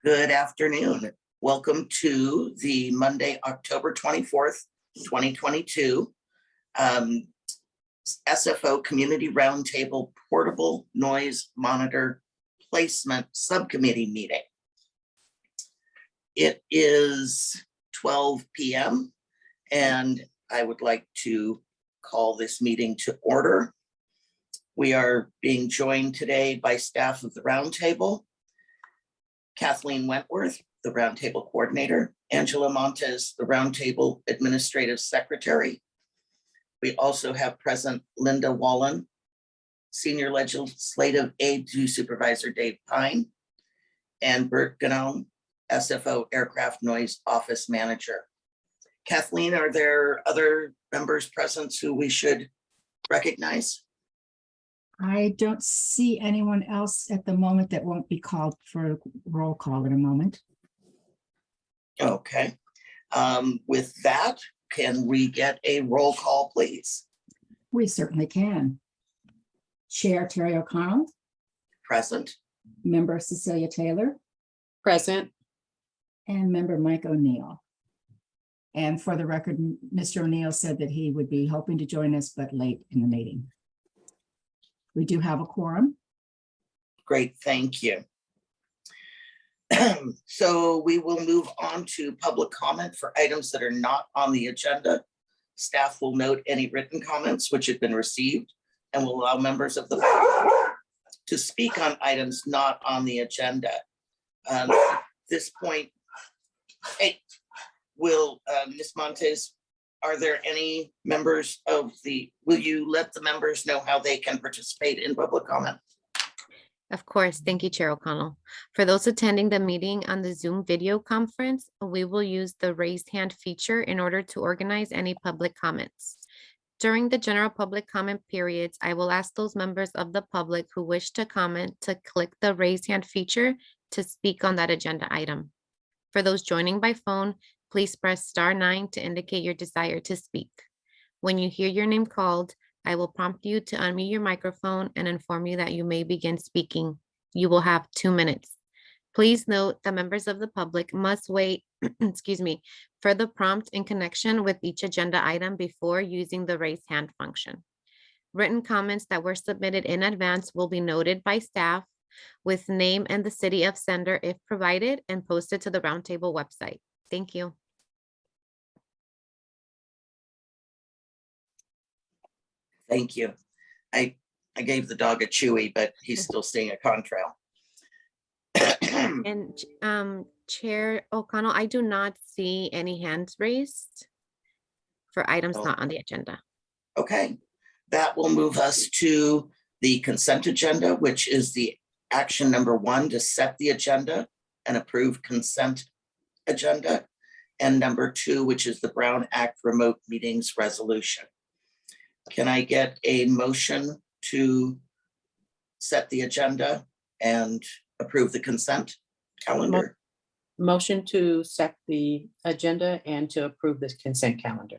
Good afternoon. Welcome to the Monday, October 24th, 2022 SFO Community Roundtable Portable Noise Monitor Placement Subcommittee meeting. It is 12 p.m. and I would like to call this meeting to order. We are being joined today by staff of the Roundtable. Kathleen Wentworth, the Roundtable Coordinator, Angela Montes, the Roundtable Administrative Secretary. We also have present Linda Wallen, Senior Legislative Aide to Supervisor Dave Pine, and Bert Ganoung, SFO Aircraft Noise Office Manager. Kathleen, are there other members present who we should recognize? I don't see anyone else at the moment that won't be called for a roll call in a moment. Okay. With that, can we get a roll call, please? We certainly can. Chair Terry O'Connell. Present. Member Cecilia Taylor. Present. And member Mike O'Neill. And for the record, Mr. O'Neill said that he would be hoping to join us, but late in the meeting. We do have a quorum. Great, thank you. So we will move on to public comment for items that are not on the agenda. Staff will note any written comments which have been received and will allow members of the public to speak on items not on the agenda. At this point, hey, will Ms. Montes, are there any members of will you let the members know how they can participate in public comment? Of course. Thank you, Chair O'Connell. For those attending the meeting on the Zoom video conference, we will use the raised hand feature in order to organize any public comments. During the general public comment periods, I will ask those members of the public who wish to comment to click the raised hand feature to speak on that agenda item. For those joining by phone, please press *9 to indicate your desire to speak. When you hear your name called, I will prompt you to unmute your microphone and inform you that you may begin speaking. You will have 2 minutes. Please note that members of the public must wait, excuse me, for the prompt in connection with each agenda item before using the raise hand function. Written comments that were submitted in advance will be noted by staff with name and the city of sender if provided and posted to the Roundtable website. Thank you. Thank you. I gave the dog a chewy, but he's still staying at contrail. And Chair O'Connell, I do not see any hands raised for items not on the agenda. Okay, that will move us to the consent agenda, which is the action number 1 to set the agenda and approve consent agenda, and number 2, which is the Brown Act remote meetings resolution. Can I get a motion to set the agenda and approve the consent calendar? Motion to set the agenda and to approve this consent calendar.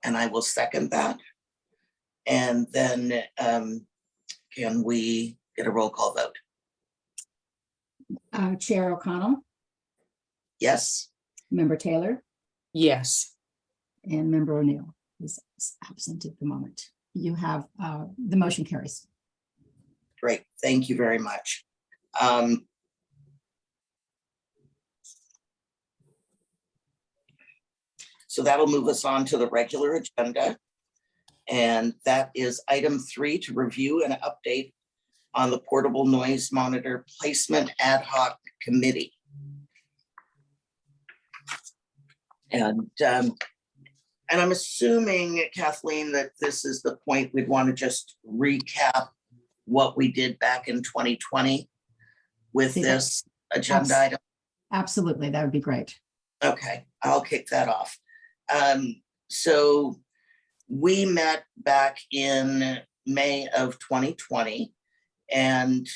And I will second that. And then can we get a roll call vote? Chair O'Connell. Yes. Member Taylor. Yes. And member O'Neill is absent at the moment. You have the motion carries. Great, thank you very much. So that'll move us on to the regular agenda. And that is item 3, to review and update on the portable noise monitor placement ad hoc committee. And I'm assuming, Kathleen, that this is the point we'd want to just recap what we did back in 2020 with this agenda item. Absolutely, that would be great. Okay, I'll kick that off. So we met back in May of 2020, and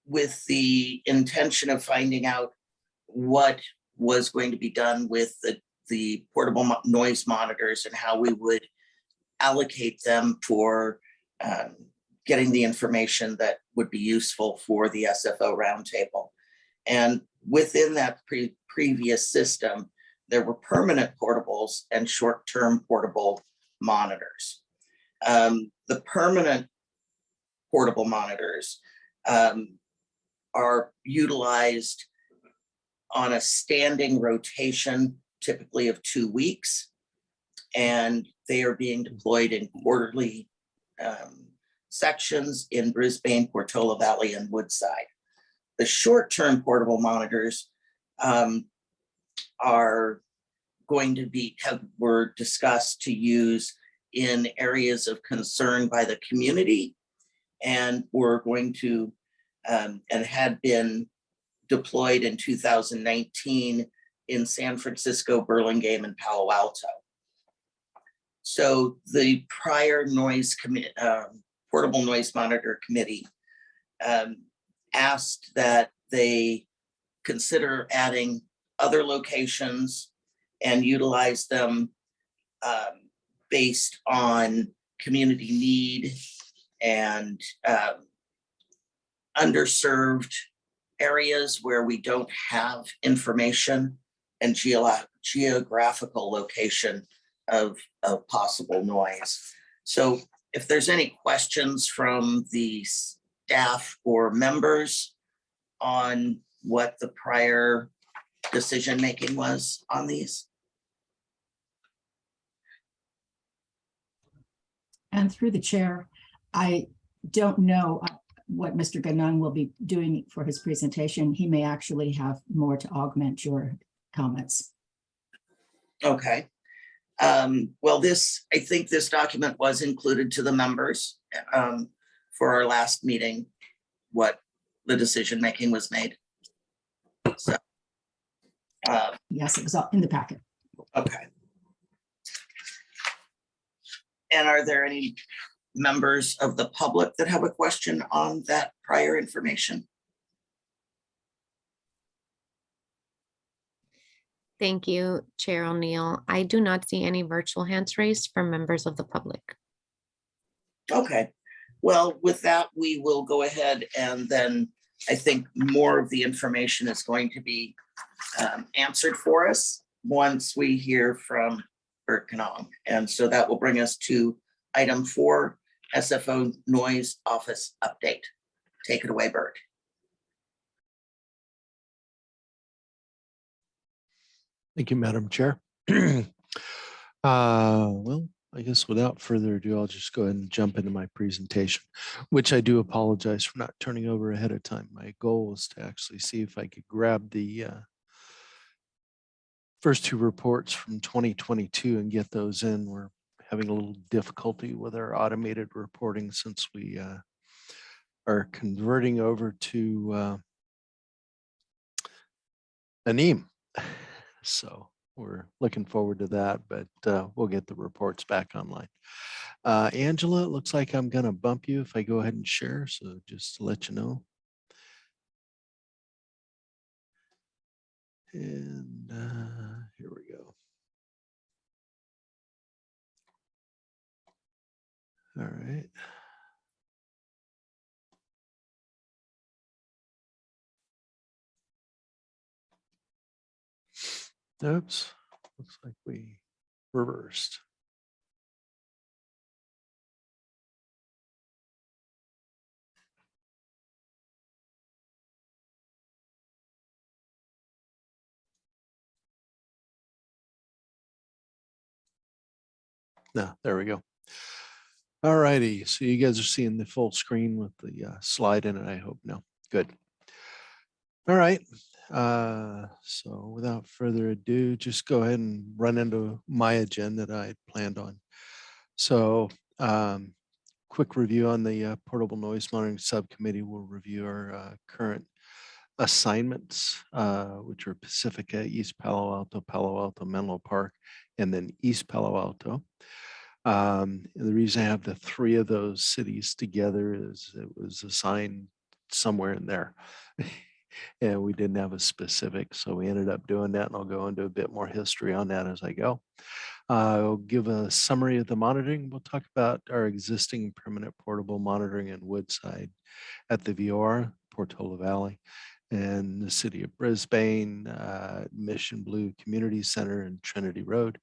with the intention of finding out what was going to be done with the portable noise monitors and how we would allocate them for getting the information that would be useful for the SFO roundtable. And within that previous system, there were permanent portables and short-term portable monitors. The permanent portable monitors are utilized on a standing rotation, typically of 2 weeks. And they are being deployed in quarterly sections in Brisbane, Portola Valley, and Woodside. The short-term portable monitors are going to be, were discussed to use in areas of concern by the community, and were going to, and had been deployed in 2019 in San Francisco, Burlingame, and Palo Alto. So the prior portable noise monitor committee asked that they consider adding other locations and utilize them based on community need and underserved areas where we don't have information, and geographical location of possible noise. So if there's any questions from the staff or members on what the prior decision-making was on these. And through the chair, I don't know what Mr. Ganoung will be doing for his presentation. He may actually have more to augment your comments. Okay. Well, I think this document was included to the members for our last meeting, what the decision-making was made. So, Yes, it was all in the packet. okay. And are there any members of the public that have a question on that prior information? Thank you, Chair O'Neill. I do not see any virtual hands raised from members of the public. Okay, well, with that, we will go ahead, and then I think more of the information is going to be answered for us once we hear from Bert Ganoung. And so that will bring us to item 4, SFO noise office update. Take it away, Bert. Thank you, Madam Chair. Well, I guess without further ado, I'll just go ahead and jump into my presentation, which I do apologize for not turning over ahead of time. My goal was to actually see if I could grab the first 2 reports from 2022 and get those in. We're having a little difficulty with our automated reporting since we are converting over to ANEEM. So we're looking forward to that, but we'll get the reports back online. Angela, it looks like I'm going to bump you if I go ahead and share. So just to let you know. And here we go. All right. Oops, looks like we reversed. No, there we go. All righty, so you guys are seeing the full screen with the slide in it, I hope. No, good. All right. So without further ado, just go ahead and run into my agenda that I had planned on. So quick review on the portable noise monitoring subcommittee. We'll review our current assignments, which are Pacifica, East Palo Alto, Menlo Park, and then East Palo Alto. And the reason I have the 3 of those cities together is it was assigned somewhere in there. And we didn't have a specific, so we ended up doing that, and I'll go into a bit more history on that as I go. I'll give a summary of the monitoring. We'll talk about our existing permanent portable monitoring in Woodside at the VOR, Portola Valley, and the city of Brisbane, Mission Blue Community Center and Trinity Road.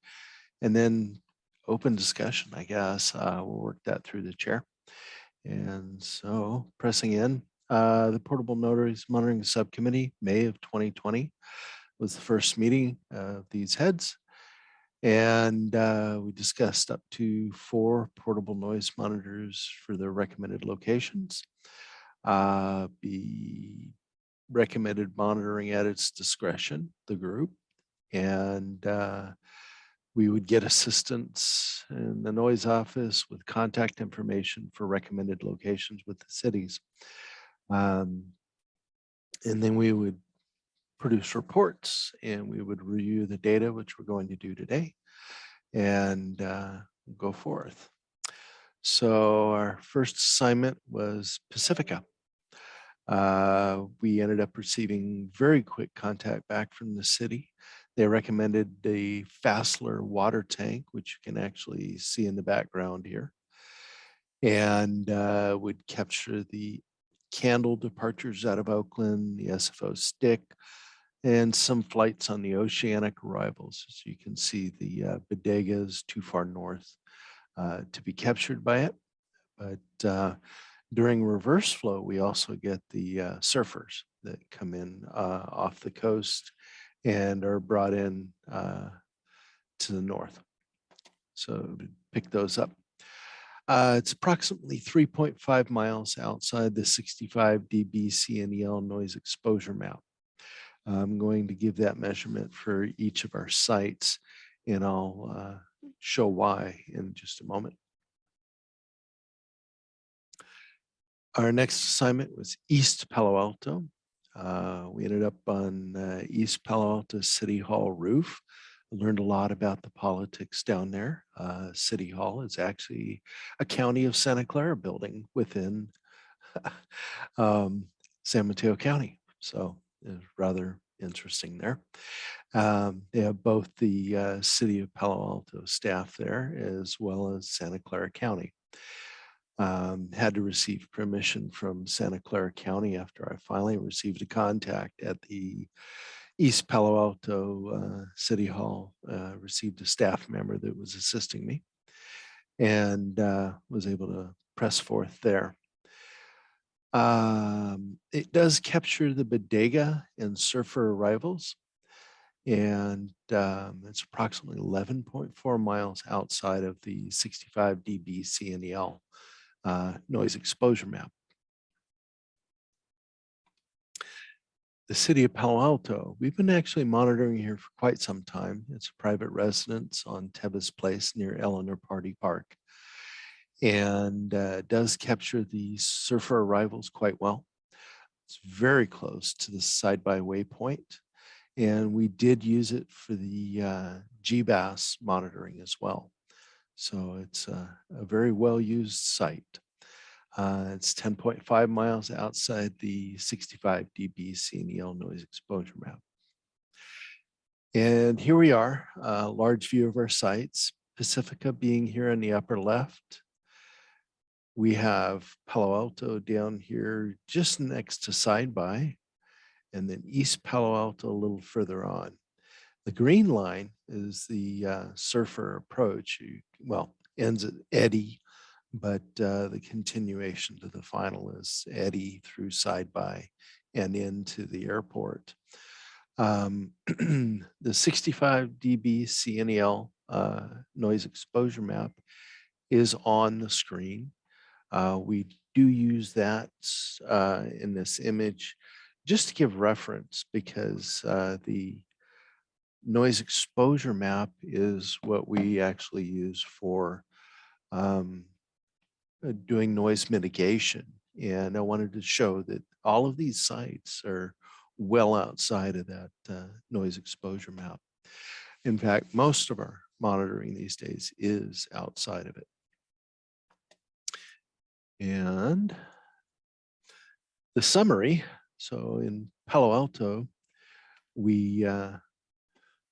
And then open discussion, I guess. We'll work that through the chair. And so pressing in, the Portable Notaries Monitoring Subcommittee, May of 2020 was the first meeting of these heads. And we discussed up to 4 portable noise monitors for their recommended locations. Be recommended monitoring at its discretion, the group. And we would get assistance in the noise office with contact information for recommended locations with the cities. And then we would produce reports and we would review the data, which we're going to do today, and go forth. So our first assignment was Pacifica. We ended up receiving very quick contact back from the city. They recommended the Fassler water tank, which you can actually see in the background here, and would capture the candle departures out of Oakland, the SFO stick, and some flights on the oceanic arrivals. So you can see the bodegas too far north to be captured by it. But during reverse flow, we also get the surfers that come in off the coast and are brought in to the north. So pick those up. It's approximately 3.5 miles outside the 65 dB CNEL noise exposure map. I'm going to give that measurement for each of our sites, and I'll show why in just a moment. Our next assignment was East Palo Alto. We ended up on East Palo Alto City Hall roof. I learned a lot about the politics down there. City Hall is actually a County of Santa Clara building within San Mateo County. So it's rather interesting there. They have both the City of Palo Alto staff there as well as Santa Clara County. Had to receive permission from Santa Clara County after I finally received a contact at the East Palo Alto City Hall, received a staff member that was assisting me, and was able to press forth there. It does capture the bodega and surfer arrivals, and it's approximately 11.4 miles outside of the 65 dB CNEL noise exposure map. The city of Palo Alto, we've been actually monitoring here for quite some time. It's a private residence on Tevis Place near Eleanor Party Park, and does capture the surfer arrivals quite well. It's very close to the side-by waypoint, and we did use it for the GBAS monitoring as well. So it's a very well-used site. It's 10.5 miles outside the 65 dB CNEL noise exposure map. And here we are, a large view of our sites, Pacifica being here in the upper left. We have Palo Alto down here just next to side-by, and then East Palo Alto a little further on. The green line is the surfer approach. Well, ends at Eddy, but the continuation to the final is Eddy through side-by and into the airport. The 65 dB CNEL noise exposure map is on the screen. We do use that in this image just to give reference, because the noise exposure map is what we actually use for doing noise mitigation. And I wanted to show that all of these sites are well outside of that noise exposure map. In fact, most of our monitoring these days is outside of it. And the summary, so in Palo Alto, we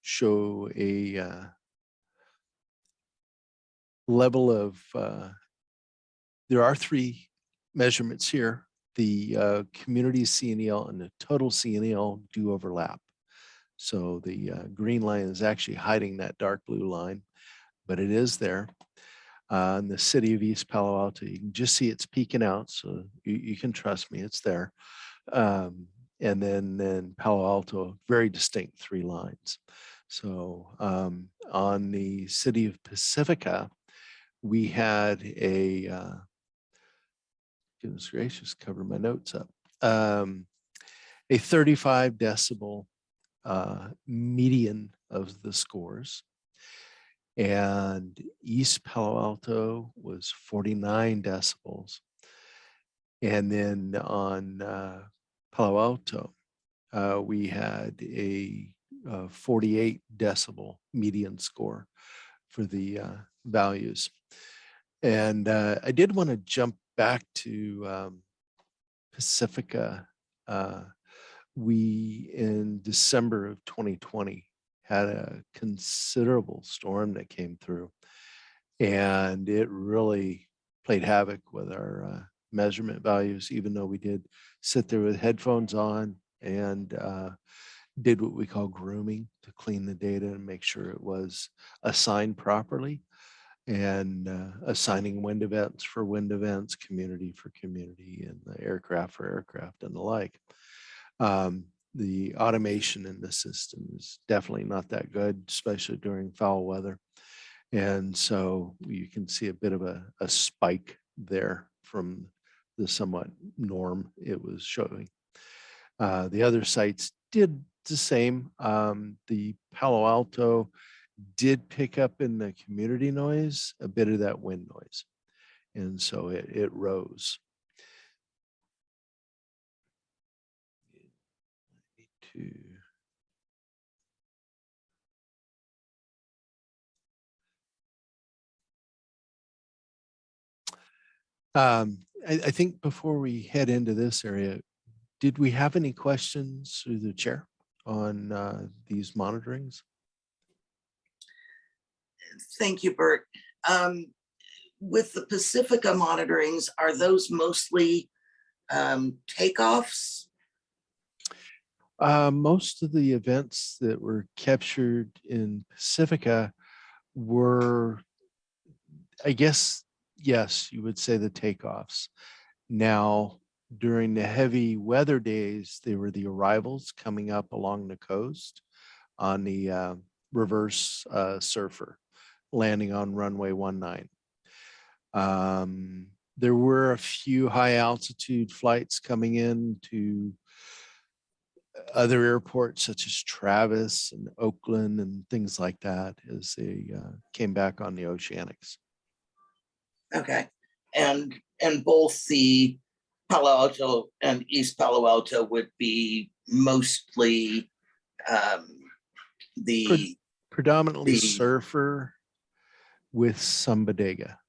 show a level of, there are 3 measurements here the community CNEL and the total CNEL do overlap. So the green line is actually hiding that dark blue line, but it is there. In the city of East Palo Alto, you can just see it's peeking out. So you can trust me, it's there. And then Palo Alto, very distinct 3 lines. So on the city of Pacifica, we had a, goodness gracious, cover my notes up, a 35 decibel median of the scores. And East Palo Alto was 49 decibels. And then on Palo Alto, we had a 48 decibel median score for the values. And I did want to jump back to Pacifica. We, in December of 2020, had a considerable storm that came through, and it really played havoc with our measurement values, even though we did sit there with headphones on and did what we call grooming to clean the data and make sure it was assigned properly, and assigning wind events for wind events, community for community, and the aircraft for aircraft and the like. The automation in the system is definitely not that good, especially during foul weather. And so you can see a bit of a spike there from the somewhat norm it was showing. The other sites did the same. The Palo Alto did pick up in the community noise a bit of that wind noise. And so it rose. I think before we head into this area, did we have any questions through the chair on these monitorings? Thank you, Bert. With the Pacifica monitorings, are those mostly takeoffs? Most of the events that were captured in Pacifica were, I guess, yes, you would say the takeoffs. Now, during the heavy weather days, they were the arrivals coming up along the coast on the reverse surfer, landing on runway 19. There were a few high altitude flights coming in to other airports such as Travis and Oakland and things like that as they came back on the Oceanics. Okay, and both the Palo Alto and East Palo Alto would be mostly Predominantly the- surfer with some bodega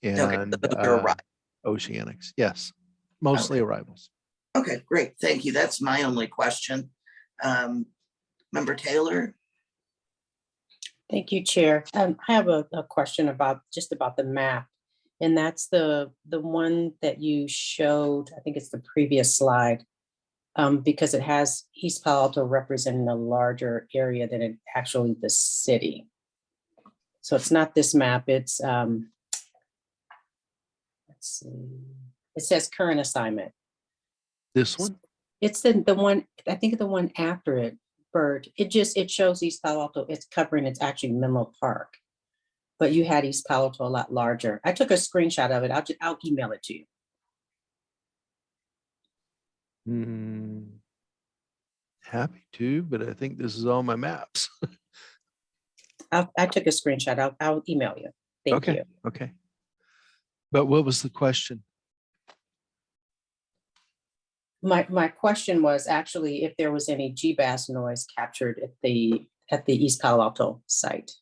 and they're right. Oceanics. Yes, mostly Okay. arrivals. Okay, great, thank you. That's my only question. Member Taylor? Thank you, Chair. I have a question about the map. And that's the one that you showed, I think it's the previous slide, because it has East Palo Alto representing a larger area than it actually the city. So it's not this map, it's, let's see, it says current assignment. This one? It's the one, I think the one after it, Bert, it shows East Palo Alto, it's covering, it's actually Memo Park. But you had East Palo Alto a lot larger. I took a screenshot of it. I'll email it to you. Happy to, but I think this is all my maps. I took a screenshot. I'll email you. Thank you. Okay. But what was the question? My question was actually if there was any GBAS noise captured at the East Palo Alto site.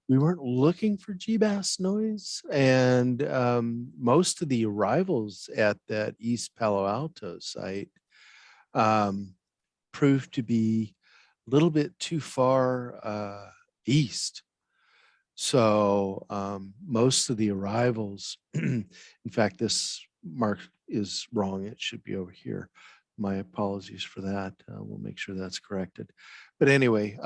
We weren't looking for GBAS noise, and most of the arrivals at that East Palo Alto site proved to be a little bit too far east So most of the arrivals, in fact, this mark is wrong. It should be over here. My apologies for that. We'll make sure that's corrected. But anyway,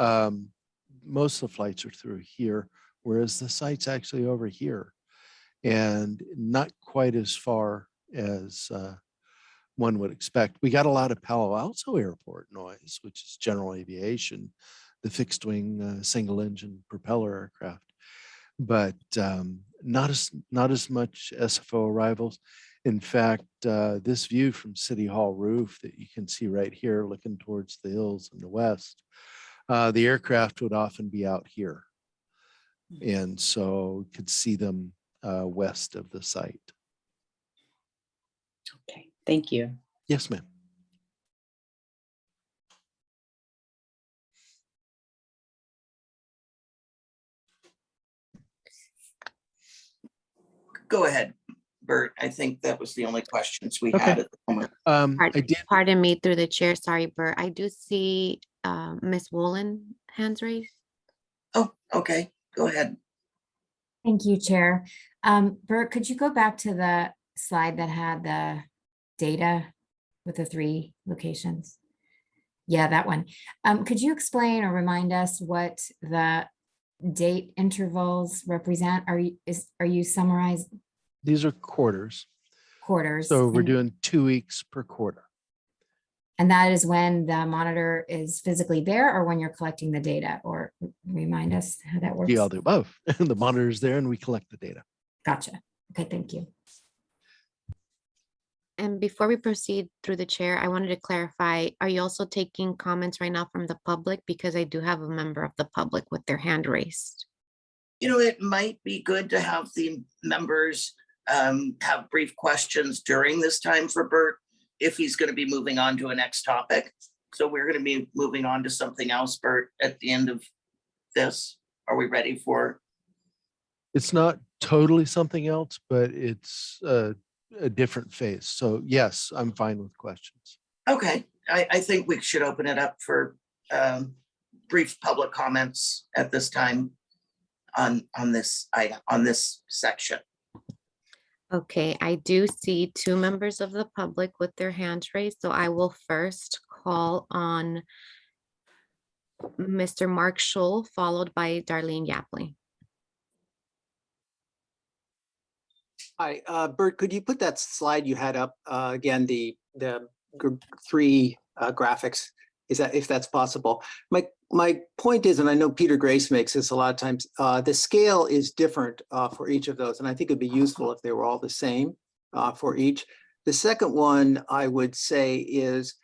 most of the flights are through here, whereas the site's actually over here and not quite as far as one would expect. We got a lot of Palo Alto airport noise, which is general aviation, the fixed wing single engine propeller aircraft, but not as much SFO arrivals. In fact, this view from City Hall roof that you can see right here looking towards the hills in the west, the aircraft would often be out here. And so you could see them west of the site. Okay, thank you. Yes, ma'am. Go ahead, Bert. I think that was the only questions we Okay. had at the moment. I did. Pardon me through the chair. Sorry, Bert. I do see Ms. Woolen hands raised. Oh, okay, go ahead. Thank you, Chair. Bert, could you go back to the slide that had the data with the 3 locations? Yeah, that one. Could you explain or remind us what the date intervals represent? Are you summarizing These are quarters. quarters? So we're and- doing 2 weeks per quarter. And that is when the monitor is physically there or when you're collecting the data, or remind us how that works? Be all the above. The monitor is there and we collect the data. Gotcha. Okay, thank you. And before we proceed through the chair, I wanted to clarify, are you also taking comments right now from the public? Because I do have a member of the public with their hand raised. You know, it might be good to have the members have brief questions during this time for Bert, if he's going to be moving on to a next topic. So we're going to be moving on to something else, Bert, at the end of this. Are we ready for? It's not totally something else, but it's a different phase. So yes, I'm fine with questions. Okay, I think we should open it up for brief public comments at this time on this item, on this section. Okay, I do see 2 members of the public with their hands raised, so I will first call on Mr. Mark Scholl, followed by Darlene Yapley. Hi, Bert, could you put that slide you had up again, the group 3 graphics, if that's possible? My point is, and I know Peter Grace makes this a lot of times, the scale is different for each of those, and I think it'd be useful if they were all the same for each. The second one I would say is,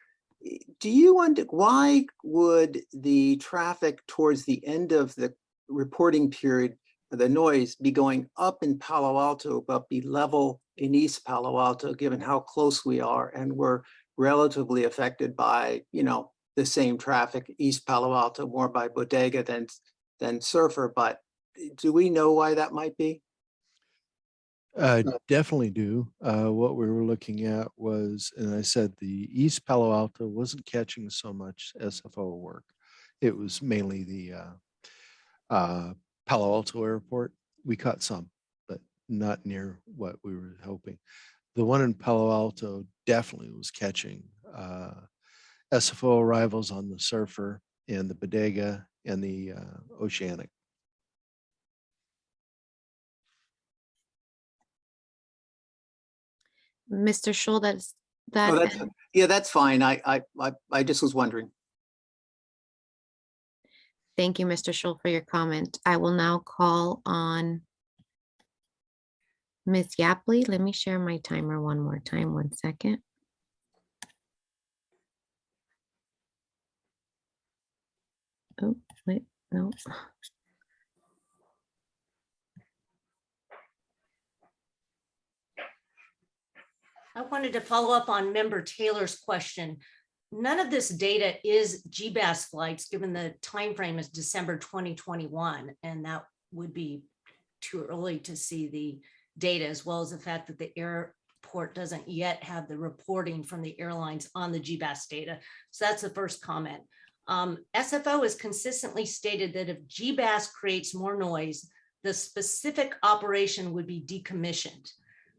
why would the traffic towards the end of the reporting period, the noise, be going up in Palo Alto but be level in East Palo Alto, given how close we are and we're relatively affected by, the same traffic, East Palo Alto more by Bodega than Surfer, but do we know why that might be? Definitely do. What we were looking at was, and I said the East Palo Alto wasn't catching so much SFO work. It was mainly the Palo Alto airport. We caught some, but not near what we were hoping. The one in Palo Alto definitely was catching SFO arrivals on the Surfer and the Bodega and the Oceanic. Mr. Scholl, That's fine. I just was wondering. thank you, Mr. Scholl, for your comment. I will now call on Ms. Yapley. Let me share my timer one more time. 1 second. Oh, wait, no. I wanted to follow up on Member Taylor's question. None of this data is GBAS flights, given the time frame is December 2021, and that would be too early to see the data, as well as the fact that the airport doesn't yet have the reporting from the airlines on the GBAS data. So that's the first comment. SFO has consistently stated that if GBAS creates more noise, the specific operation would be decommissioned.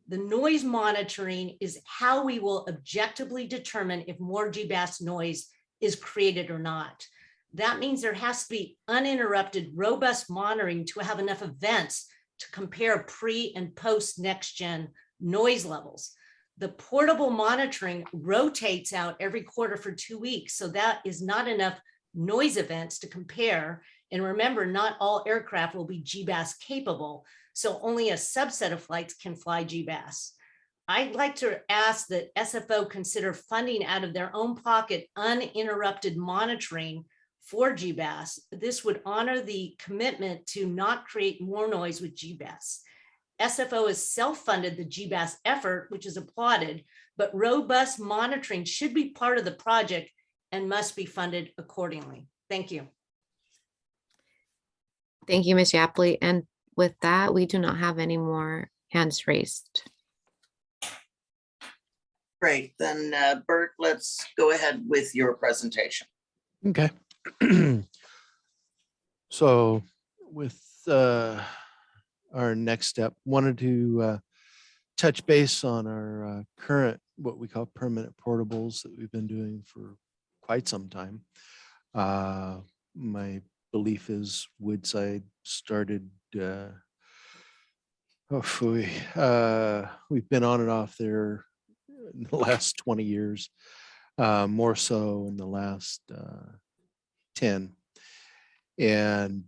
The noise monitoring is how we will objectively determine if more GBAS noise is created or not. That means there has to be uninterrupted, robust monitoring to have enough events to compare pre and post next gen noise levels. The portable monitoring rotates out every quarter for 2 weeks. So that is not enough noise events to compare. And remember, not all aircraft will be GBAS capable. So only a subset of flights can fly GBAS. I'd like to ask that SFO consider funding out of their own pocket uninterrupted monitoring for GBAS. This would honor the commitment to not create more noise with GBAS. SFO has self-funded the GBAS effort, which is applauded, but robust monitoring should be part of the project and must be funded accordingly. Thank you. Thank you, Ms. Yapley. And with that, we do not have any more hands raised. Great, then Bert, let's go ahead with your presentation. Okay. So with our next step, wanted to touch base on our current, what we call permanent portables that we've been doing for quite some time. My belief is Woodside started, we've been on and off there in the last 20 years, more so in the last 10, and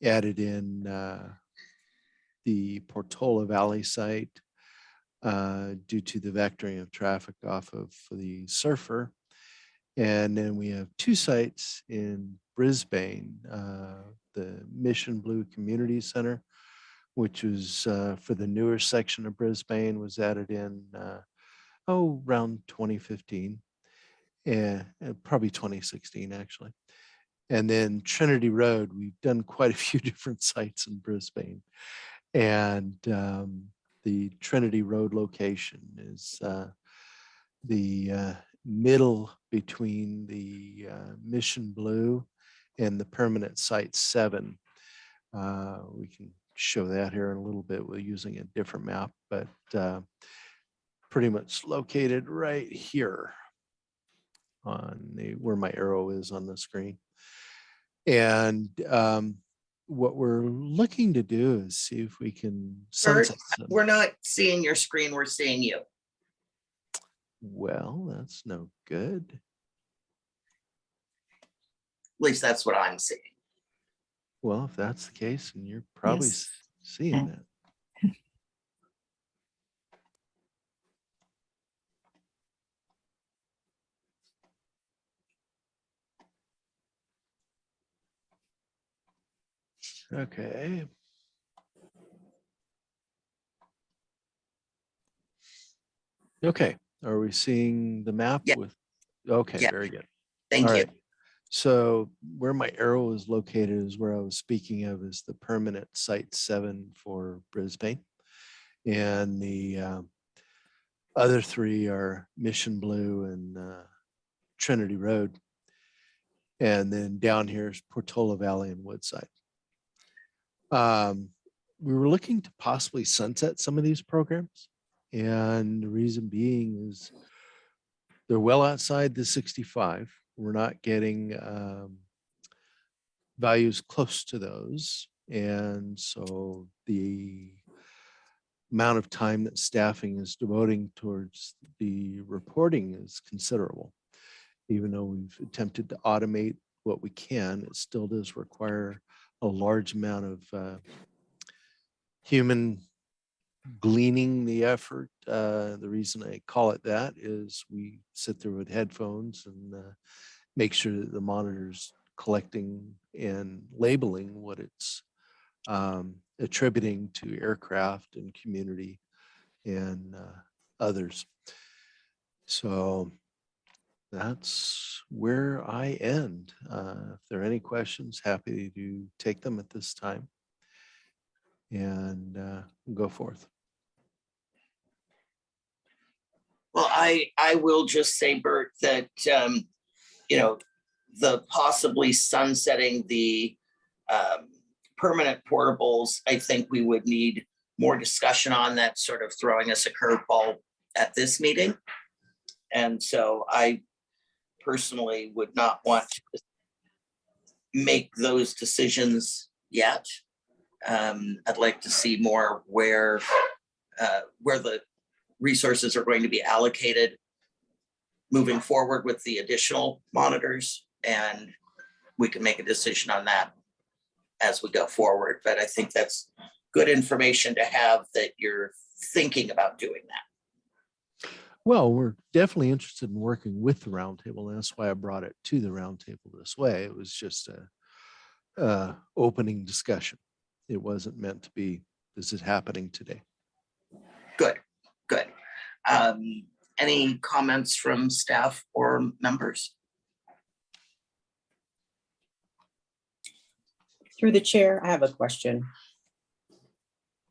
added in the Portola Valley site due to the vectoring of traffic off of the Surfer. And then we have 2 sites in Brisbane, the Mission Blue Community Center, which was for the newer section of Brisbane, was added in around 2015, and probably 2016 actually. And then Trinity Road, we've done quite a few different sites in Brisbane. And the Trinity Road location is the middle between the Mission Blue and the permanent site 7. We can show that here in a little bit. We're using a different map, but pretty much located right here on where my arrow is on the screen. And what we're looking to do is see if we can Bert, sunset some. we're not seeing your screen, we're seeing you. Well, that's no good. At least that's what I'm seeing. Well, if that's the case, and you're probably Yes. seeing that. Okay. Okay, are we seeing the map Yeah. with? Okay, Yeah. very good. Thank All you. right. So where my arrow is located is where I was speaking of, is the permanent site 7 for Brisbane. And the other 3 are Mission Blue and Trinity Road. And then down here is Portola Valley and Woodside. We were looking to possibly sunset some of these programs. And the reason being is they're well outside the 65. We're not getting values close to those. And so the amount of time that staffing is devoting towards the reporting is considerable. Even though we've attempted to automate what we can, it still does require a large amount of human gleaning the effort. The reason I call it that is we sit there with headphones and make sure that the monitor's collecting and labeling what it's attributing to aircraft and community and others. So that's where I end. If there are any questions, happy to take them at this time and go forth. Well, I will just say, Bert, that, the possibly sunsetting the permanent portables, I think we would need more discussion on that, sort of throwing us a curveball at this meeting. And so I personally would not want to make those decisions yet. I'd like to see more where the resources are going to be allocated moving forward with the additional monitors, and we can make a decision on that as we go forward. But I think that's good information to have, that you're thinking about doing that. Well, we're definitely interested in working with the roundtable, and that's why I brought it to the roundtable this way. It was just a opening discussion. It wasn't meant to be, this is happening today. Good, good. Any comments from staff or members? Through the chair, I have a question.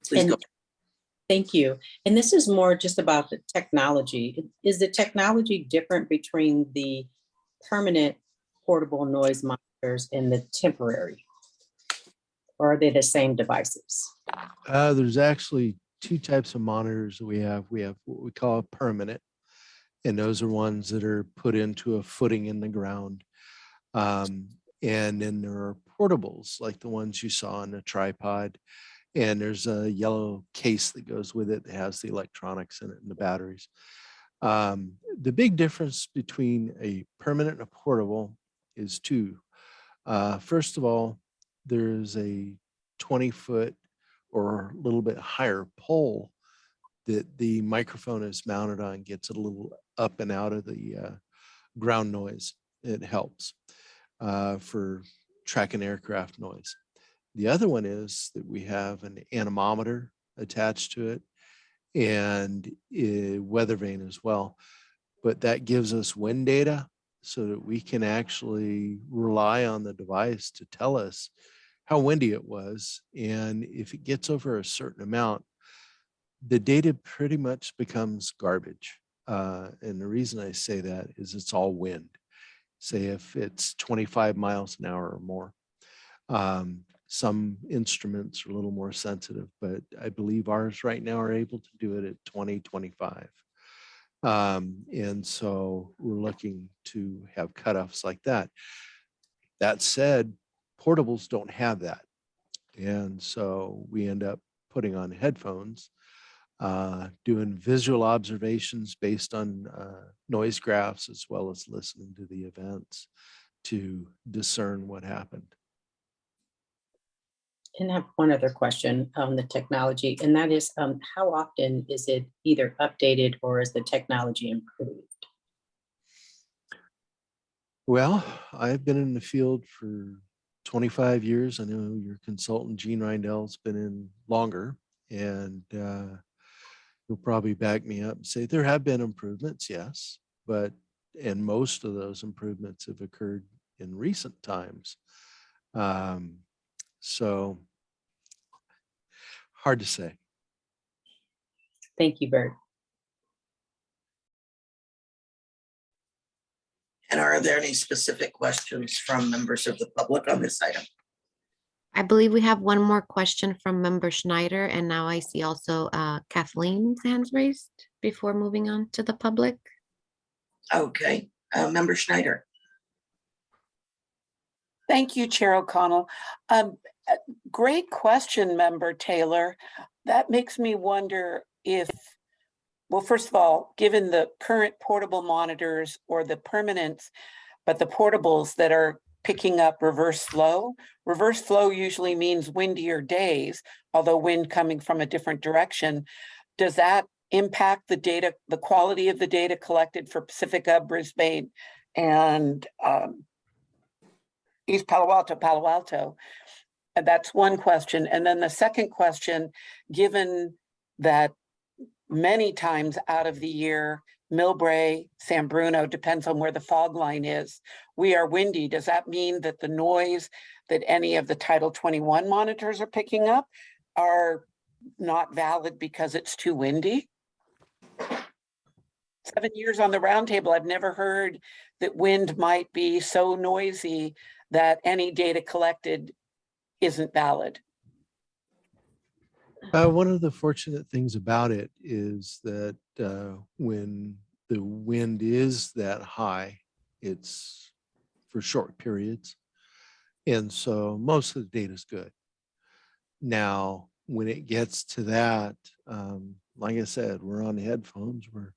Please go. And thank you. And this is more just about the technology. Is the technology different between the permanent portable noise monitors and the temporary? Or are they the same devices? There's actually two types of monitors that we have. We have what we call permanent, and those are ones that are put into a footing in the ground. And then there are portables, like the ones you saw on the tripod. And there's a yellow case that goes with it that has the electronics in it and the batteries. The big difference between a permanent and a portable is two. First of all, there's a 20-foot or a little bit higher pole that the microphone is mounted on, gets it a little up and out of the ground noise. It helps for tracking aircraft noise. The other one is that we have an anemometer attached to it and a weather vane as well. But that gives us wind data so that we can actually rely on the device to tell us how windy it was. And if it gets over a certain amount, the data pretty much becomes garbage. And the reason I say that is it's all wind. Say if it's 25 miles an hour or more. Some instruments are a little more sensitive, but I believe ours right now are able to do it at 20, 25. And so we're looking to have cutoffs like that. That said, portables don't have that. And so we end up putting on headphones, doing visual observations based on noise graphs, as well as listening to the events to discern what happened. And I have one other question on the technology, and that is how often is it either updated or is the technology improved? Well, I've been in the field for 25 years. I know your consultant, Gene Reindel's been in longer, and you'll probably back me up and say there have been improvements, yes, and most of those improvements have occurred in recent times. So hard to say. Thank you, Bert. And are there any specific questions from members of the public on this item? I believe we have one more question from member Schneider, and now I see also Kathleen's hands raised before moving on to the public. Okay, member Schneider. Thank you, Chair O'Connell. Great question, Member Taylor. That makes me wonder if, well, first of all, given the current portable monitors or the permanents, but the portables that are picking up reverse flow usually means windier days, although wind coming from a different direction. Does that impact the data, the quality of the data collected for Pacifica, Brisbane, and East Palo Alto? And that's one question. And then the second question, given that many times out of the year, Millbrae, San Bruno, depends on where the fog line is, we are windy. Does that mean that the noise that any of the Title 21 monitors are picking up are not valid because it's too windy? 7 years on the roundtable, I've never heard that wind might be so noisy that any data collected isn't valid? One of the fortunate things about it is that when the wind is that high, it's for short periods. And so most of the data is good. Now, when it gets to that, like I said, we're on headphones, we're,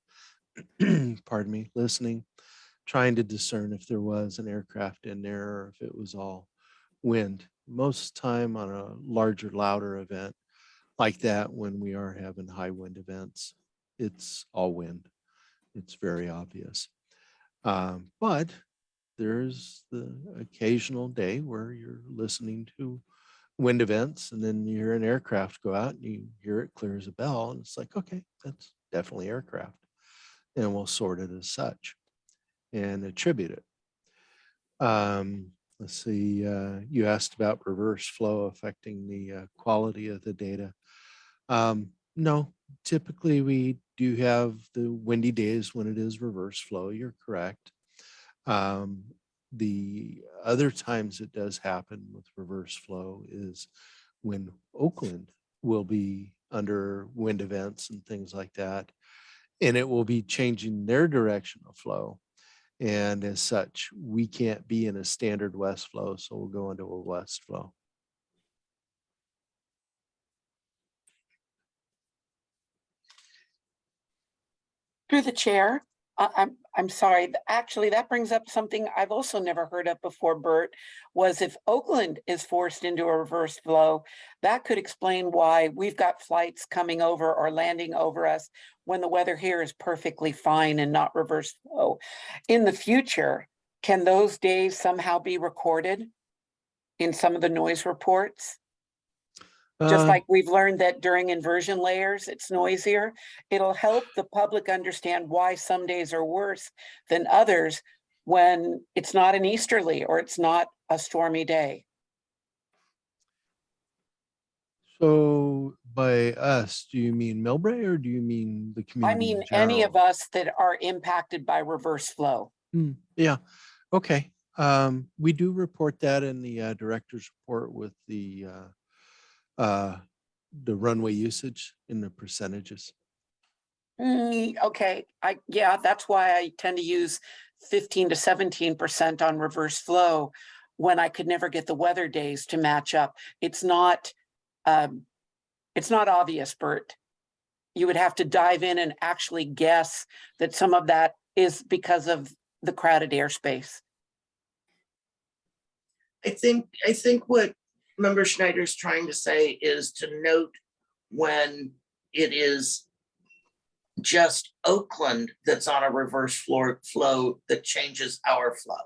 pardon me, listening, trying to discern if there was an aircraft in there or if it was all wind. Most time on a larger, louder event like that, when we are having high wind events, it's all wind. It's very obvious. But there's the occasional day where you're listening to wind events and then you hear an aircraft go out and you hear it clear as a bell and it's like, okay, that's definitely aircraft. And we'll sort it as such and attribute it. Let's see, you asked about reverse flow affecting the quality of the data. No, typically we do have the windy days when it is reverse flow. You're correct. The other times it does happen with reverse flow is when Oakland will be under wind events and things like that, and it will be changing their direction of flow. And as such, we can't be in a standard west flow, so we'll go into a west flow. Through the chair, I'm sorry, actually, that brings up something I've also never heard of before, Bert, was if Oakland is forced into a reverse flow, that could explain why we've got flights coming over or landing over us when the weather here is perfectly fine and not reverse flow. In the future, can those days somehow be recorded in some of the noise reports? Just like we've learned that during inversion layers, it's noisier. It'll help the public understand why some days are worse than others when it's not an easterly or it's not a stormy day. So by us, do you mean Millbrae or do you mean the community? I mean, in any of general? us that are impacted by reverse flow. Yeah, okay. We do report that in the director's report with the runway usage in the percentages. Okay, yeah, that's why I tend to use 15 to 17% on reverse flow when I could never get the weather days to match up. It's not obvious, Bert. You would have to dive in and actually guess that some of that is because of the crowded airspace. I think what Member Schneider's trying to say is to note when it is just Oakland that's on a reverse flow that changes our flow.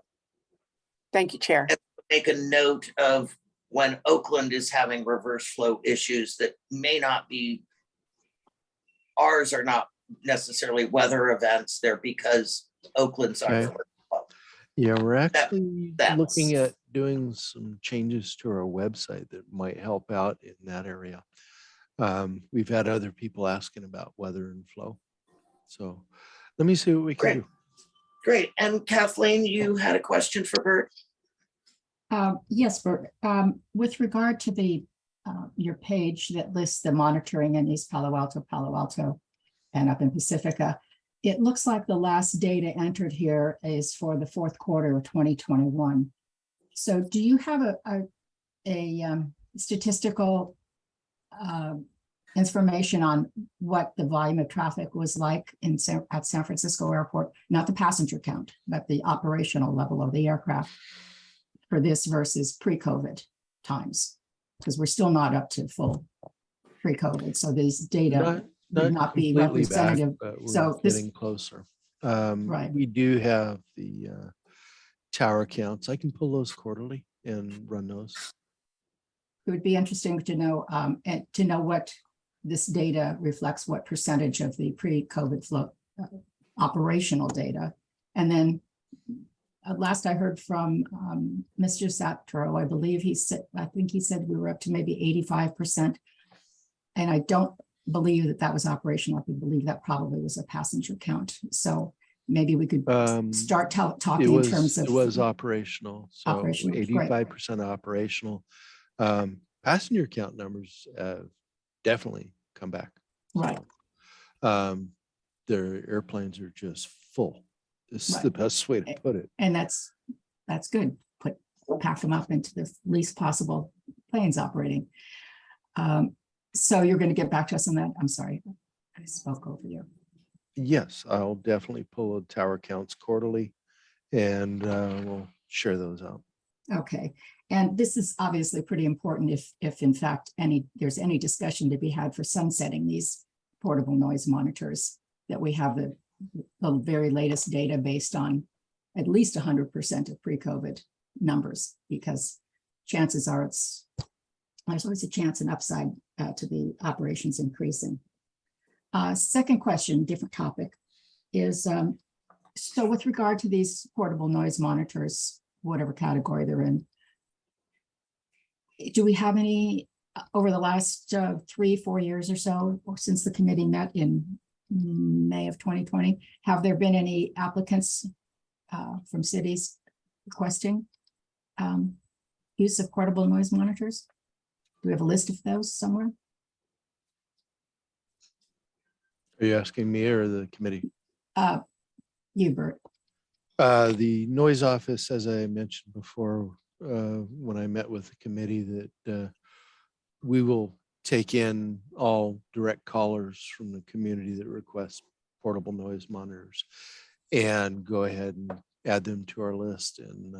Thank you, Chair. And make a note of when Oakland is having reverse flow issues that may not be, ours are not necessarily weather events. They're because Oakland's on Okay. reverse flow. Yeah, we're actually that's- looking at doing some changes to our website that might help out in that area. We've had other people asking about weather and flow. So let me see what we can Great. do. Great. And Kathleen, you had a question for Bert? Yes, Bert. With regard to the your page that lists the monitoring in East Palo Alto, and up in Pacifica, it looks like the last data entered here is for the fourth quarter of 2021. So do you have a statistical information on what the volume of traffic was like at San Francisco Airport, not the passenger count, but the operational level of the aircraft for this versus pre-COVID times? Because we're still not up to full pre-COVID. So these data would not be completely representative. back, but we're So this- getting closer. Right. We do have the tower counts. I can pull those quarterly and run those. It would be interesting to know, and to know what this data reflects, what percentage of the pre-COVID flow operational data. And then last I heard from Mr. Satro, I believe I think he said we were up to maybe 85%. And I don't believe that was operational. I believe that probably was a passenger count. So maybe we could start talking in terms of. It was operational. So Operational, great. 85% operational. Passenger count numbers definitely come back. Right. So, their airplanes are just full. This is the Right. best way to put it. And that's good. Pack them up into the least possible planes operating. So you're going to get back to us on that? I'm sorry, I spoke over you. Yes, I'll definitely pull the tower counts quarterly and we'll share those out. Okay, and this is obviously pretty important if in fact there's any discussion to be had for sunsetting these portable noise monitors, that we have the very latest data based on at least 100% of pre-COVID numbers, because chances are there's always a chance and upside to the operations increasing. Second question, different topic, is so with regard to these portable noise monitors, whatever category they're in, do we have any over the last 3-4 years or so, or since the committee met in May of 2020, have there been any applicants from cities requesting use of portable noise monitors? Do we have a list of those somewhere? Are you asking me or the committee? You, Bert. The noise office, as I mentioned before, when I met with the committee, that we will take in all direct callers from the community that request portable noise monitors and go ahead and add them to our list and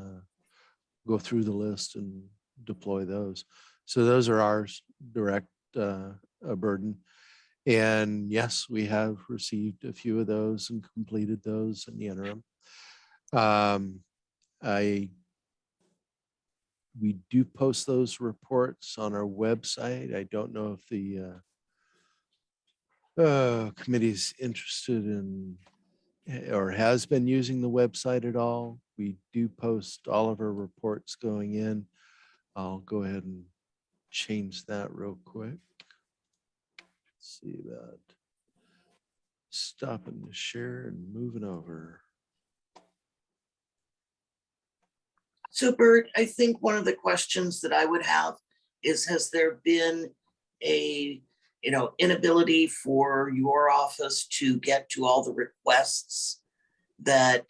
go through the list and deploy those. So those are ours, direct burden. And yes, we have received a few of those and completed those in the interim. We do post those reports on our website. I don't know if the committee is interested in or has been using the website at all. We do post all of our reports going in. I'll go ahead and change that real quick. Let's see about stopping the share and moving over. So Bert, I think one of the questions that I would have is, has there been a inability for your office to get to all the requests that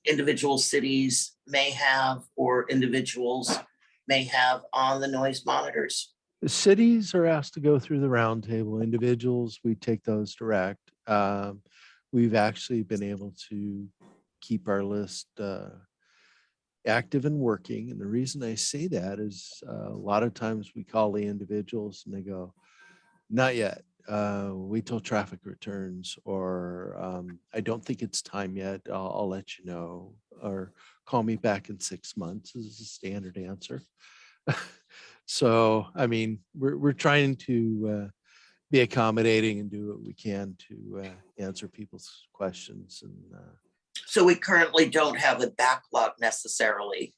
individual cities may have or individuals may have on the noise monitors? The cities are asked to go through the roundtable. Individuals, we take those direct. We've actually been able to keep our list active and working. And the reason I say that is a lot of times we call the individuals and they go, not yet. Wait till traffic returns, or I don't think it's time yet. I'll let you know, or call me back in 6 months is a standard answer. So, I mean, we're trying to be accommodating and do what we can to answer people's questions. And so we currently don't have a backlog necessarily.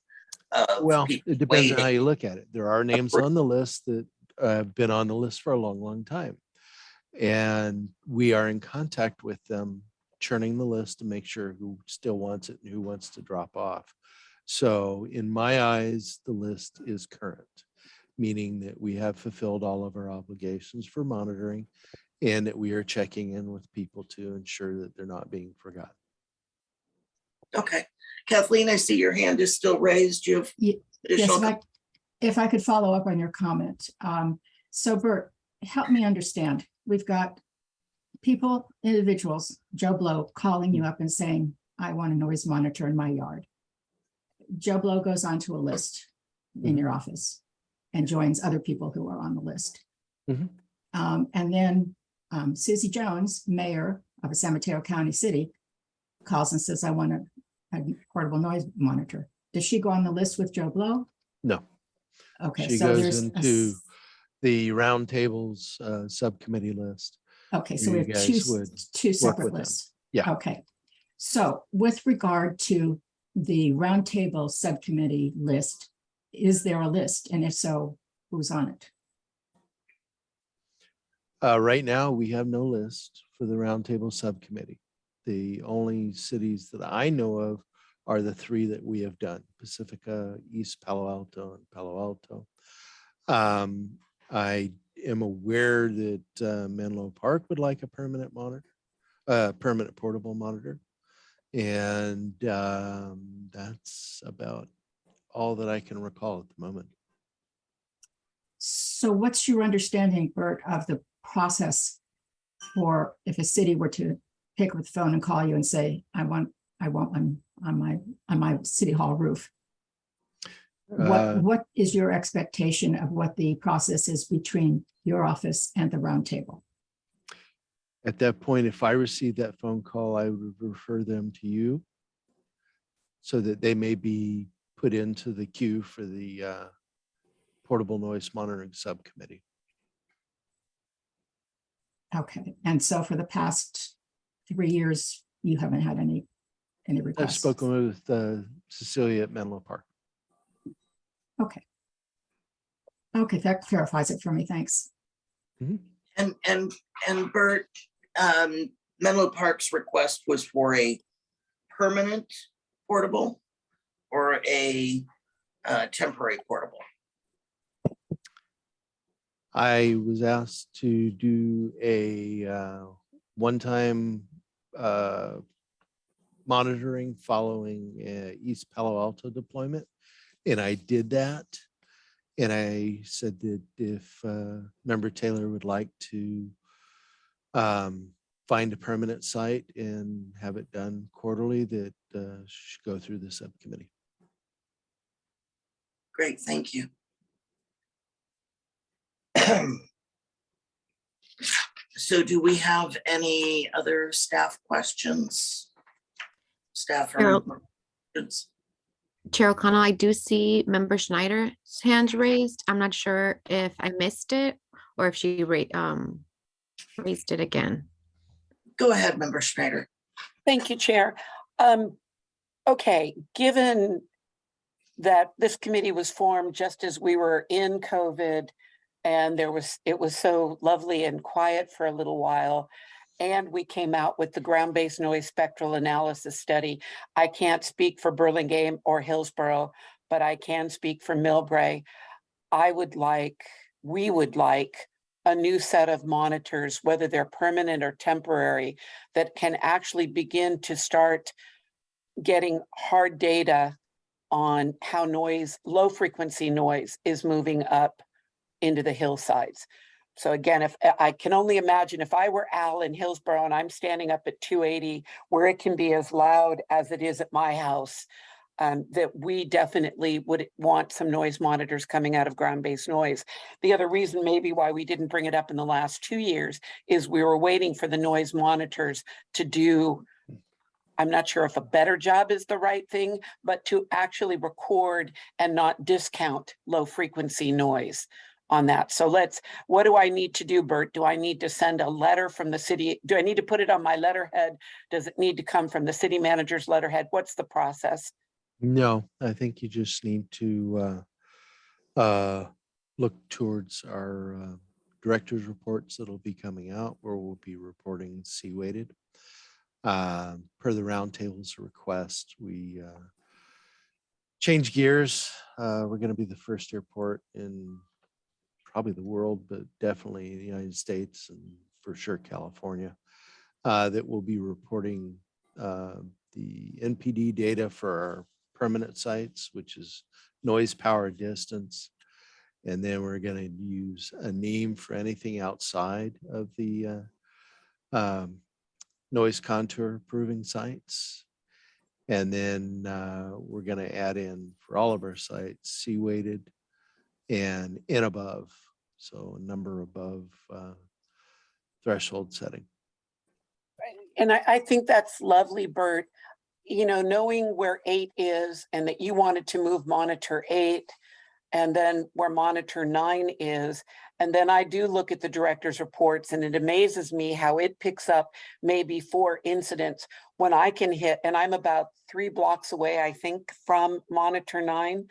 Well, it depends on how you look at it. There are names Right. on the list that have been on the list for a long, long time. And we are in contact with them, churning the list to make sure who still wants it and who wants to drop off. So in my eyes, the list is current, meaning that we have fulfilled all of our obligations for monitoring and that we are checking in with people to ensure that they're not being forgotten. Okay. Kathleen, I see your hand is still raised. You have additional. Yes, if I could follow up on your comment. So Bert, help me understand. We've got people, individuals, Joe Blow, calling you up and saying, I want a noise monitor in my yard. Joe Blow goes onto a list in your office and joins other people who are on the list. Mhm. And then Susie Jones, mayor of a San Mateo County city, calls and says, I want a portable noise monitor. Does she go on the list with Joe Blow? No. Okay, She so goes there's into the roundtables subcommittee list. okay, so you we have guys would two work separate with them. lists. Yeah. Okay, so with regard to the roundtable subcommittee list, is there a list? And if so, who's on it? Right now, we have no list for the roundtable subcommittee. The only cities that I know of are the 3 that we have done: Pacifica, East Palo Alto, and Palo Alto. I am aware that Menlo Park would like a permanent monitor, permanent portable monitor. And that's about all that I can recall at the moment. So what's your understanding, Bert, of the process for if a city were to pick up the phone and call you and say, I want one on my city hall roof? What is your expectation of what the process is between your office and the Roundtable? At that point, if I received that phone call, I would refer them to you so that they may be put into the queue for the portable noise monitoring subcommittee. Okay, and so for the past 3 years, you haven't had any requests? I've spoken with Cecilia at Menlo Park. Okay. Okay, that clarifies it for me. Thanks. And Bert, Menlo Park's request was for a permanent portable or a temporary portable? I was asked to do a one-time monitoring following East Palo Alto deployment, and I did that. And I said that if Member Taylor would like to find a permanent site and have it done quarterly, that should go through the subcommittee. Great, thank you. So do we have any other staff questions? Staff or questions? Chair O'Connell, I do see Member Schneider's hand raised. I'm not sure if I missed it or if she raised it again. Go ahead, Member Schneider. Thank you, Chair. Okay, given that this committee was formed just as we were in COVID and it was so lovely and quiet for a little while, and we came out with the ground-based noise spectral analysis study. I can't speak for Burlingame or Hillsborough, but I can speak for Millbrae. We would like a new set of monitors, whether they're permanent or temporary, that can actually begin to start getting hard data on how low frequency noise is moving up into the hillsides. So again, if I can only imagine if I were Al in Hillsborough and I'm standing up at 280, where it can be as loud as it is at my house, that we definitely would want some noise monitors coming out of ground-based noise. The other reason maybe why we didn't bring it up in the last 2 years is we were waiting for the noise monitors to do, I'm not sure if a better job is the right thing, but to actually record and not discount low frequency noise on that. So what do I need to do, Bert? Do I need to send a letter from the city? Do I need to put it on my letterhead? Does it need to come from the city manager's letterhead? What's the process? No, I think you just need to look towards our director's reports that'll be coming out, where we'll be reporting C-weighted. Per the Roundtable's request, we change gears. We're going to be the first airport in probably the world, but definitely the United States and for sure California, that will be reporting the NPD data for our permanent sites, which is noise, power, distance. And then we're going to use a name for anything outside of the noise contour proving sites. And then we're going to add in for all of our sites, C-weighted and in above. So a number above threshold setting. And I think that's lovely, Bert. You know, knowing where 8 is and that you wanted to move monitor 8 and then where monitor 9 is. And then I do look at the director's reports and it amazes me how it picks up maybe 4 incidents when I can hit, and I'm about 3 blocks away, I think, from monitor 9.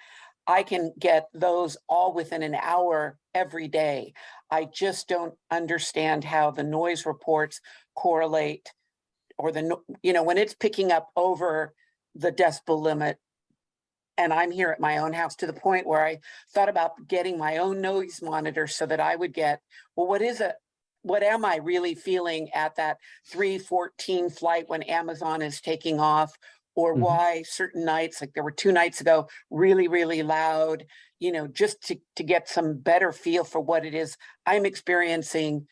I can get those all within an hour every day. I just don't understand how the noise reports correlate, or when it's picking up over the decibel limit and I'm here at my own house, to the point where I thought about getting my own noise monitor so that I would get, well, what am I really feeling at that 3:14 flight when Amazon is taking off? Or why certain nights, like there were 2 nights ago, really, really loud, just to get some better feel for what it is I'm experiencing,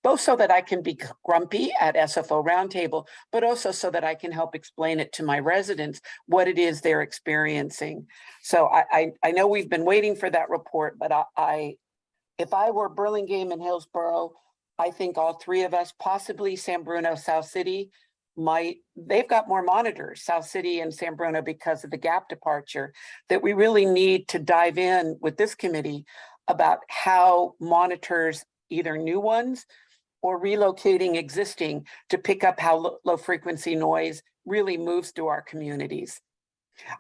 both so that I can be grumpy at SFO Roundtable, but also so that I can help explain it to my residents, what it is they're experiencing. So I know we've been waiting for that report, but if I were Burlingame and Hillsborough, I think all 3 of us, possibly San Bruno, South City, they've got more monitors, South City and San Bruno, because of the gap departure, that we really need to dive in with this committee about how monitors, either new ones or relocating existing, to pick up how low frequency noise really moves through our communities.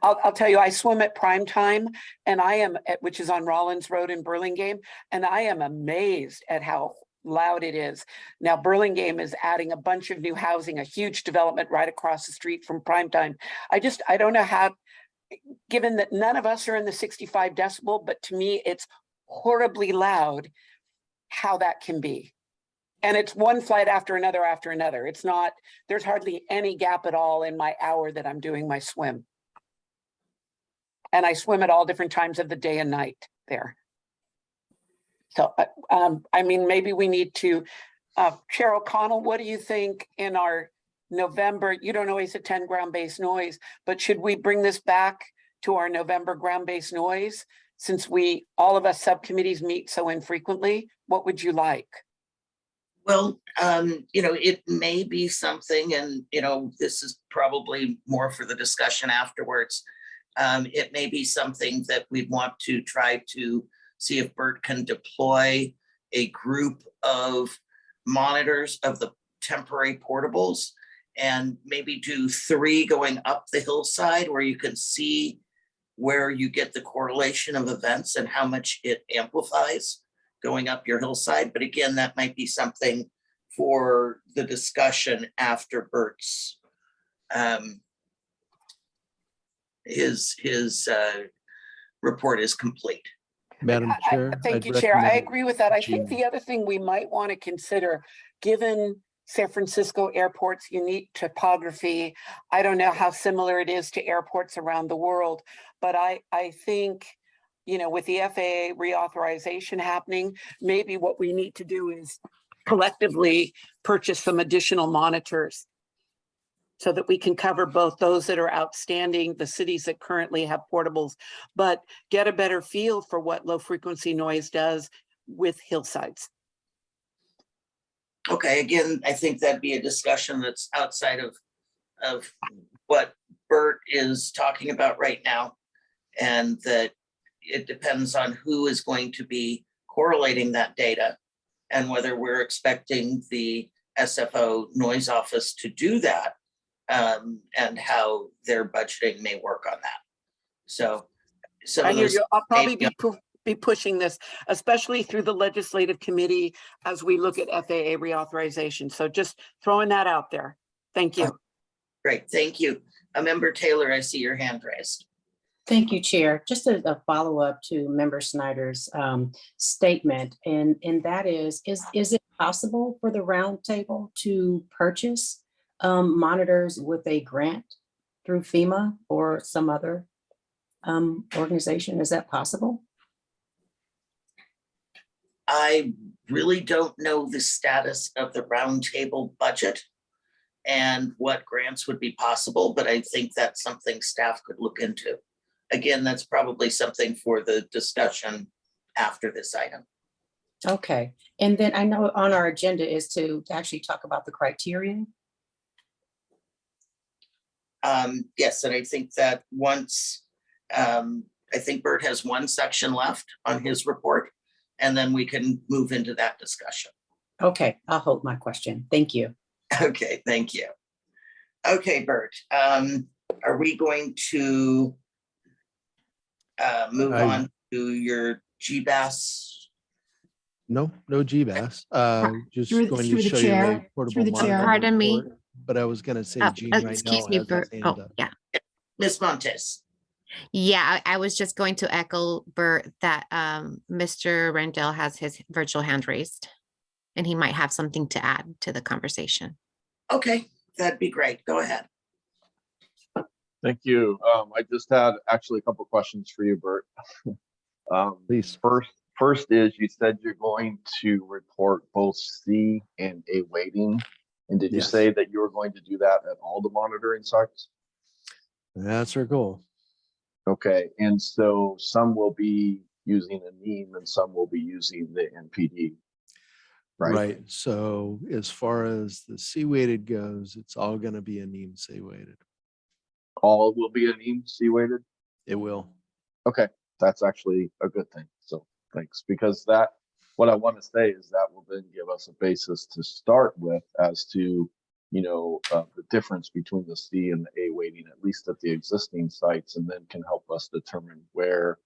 I'll tell you, I swim at Prime Time, and which is on Rollins Road in Burlingame, and I am amazed at how loud it is. Now, Burlingame is adding a bunch of new housing, a huge development right across the street from Primetime. I don't know how, given that none of us are in the 65 decibel, but to me, it's horribly loud, how that can be. And it's one flight after another after another. It's not, there's hardly any gap at all in my hour that I'm doing my swim. And I swim at all different times of the day and night there. So, I mean, maybe we need to, Chair O'Connell, what do you think in our November, you don't always attend ground-based noise, but should we bring this back to our November ground-based noise? Since all of us subcommittees meet so infrequently, what would you like? Well, it may be something, and, this is probably more for the discussion afterwards. It may be something that we want to try to see if Bert can deploy a group of monitors of the temporary portables and maybe do 3 going up the hillside where you can see where you get the correlation of events and how much it amplifies going up your hillside. But again, that might be something for the discussion after Bert's his report is complete. Madam Chair. Thank I'd you, Chair. I recommend agree with that. I think Jean. the other thing we might want to consider, given San Francisco Airport's unique topography, I don't know how similar it is to airports around the world, but I think, with the FAA reauthorization happening, maybe what we need to do is collectively purchase some additional monitors so that we can cover both those that are outstanding, the cities that currently have portables, but get a better feel for what low frequency noise does with hillsides. Okay, again, I think that'd be a discussion that's outside of what Bert is talking about right now. And that it depends on who is going to be correlating that data and whether we're expecting the SFO noise office to do that. And how their budgeting may work on that. So I hear you. I'll probably be pushing this, especially through the legislative committee as we look at FAA reauthorization. So just throwing that out there. Thank you. Great, thank you. Member Taylor, I see your hand raised. Thank you, Chair. Just a follow-up to Member Snyder's statement, and that is it possible for the Roundtable to purchase monitors with a grant through FEMA or some other organization? Is that possible? I really don't know the status of the Roundtable budget and what grants would be possible, but I think that's something staff could look into. Again, that's probably something for the discussion after this item. Okay, and then I know on our agenda is to actually talk about the criteria. Yes, and I think that once, I think Bert has 1 section left on his report, and then we can move into that discussion. Okay, I'll hold my question. Thank you. Okay, thank you. Okay, Bert, are we going to move on to your GBAS? No GBAS. Just Through going the to show you a chair, portable through the monitor chair. Pardon me? report, but I was going to say Jean right now Excuse me, has his Bert. hand Oh, up. yeah. Ms. Montes. Yeah, I was just going to echo Bert that Mr. Rendell has his virtual hand raised and he might have something to add to the conversation. Okay, that'd be great. Go ahead. Thank you. I just had actually a couple questions for you, Bert. Please. First is you said you're going to report both C and A weighting. And did you Yes. say that you were going to do that at all the monitoring sites? That's our goal. Okay, and so some will be using a NEEM and some will be using the NPD, right? Right. So as far as the C-weighted goes, it's all going to be a NEEM C-weighted. All will be a NEEM C weighted? It will. Okay, that's actually a good thing. So thanks, because what I want to say is that will then give us a basis to start with as to, the difference between the C and the A weighting, at least at the existing sites, and then can help us determine where,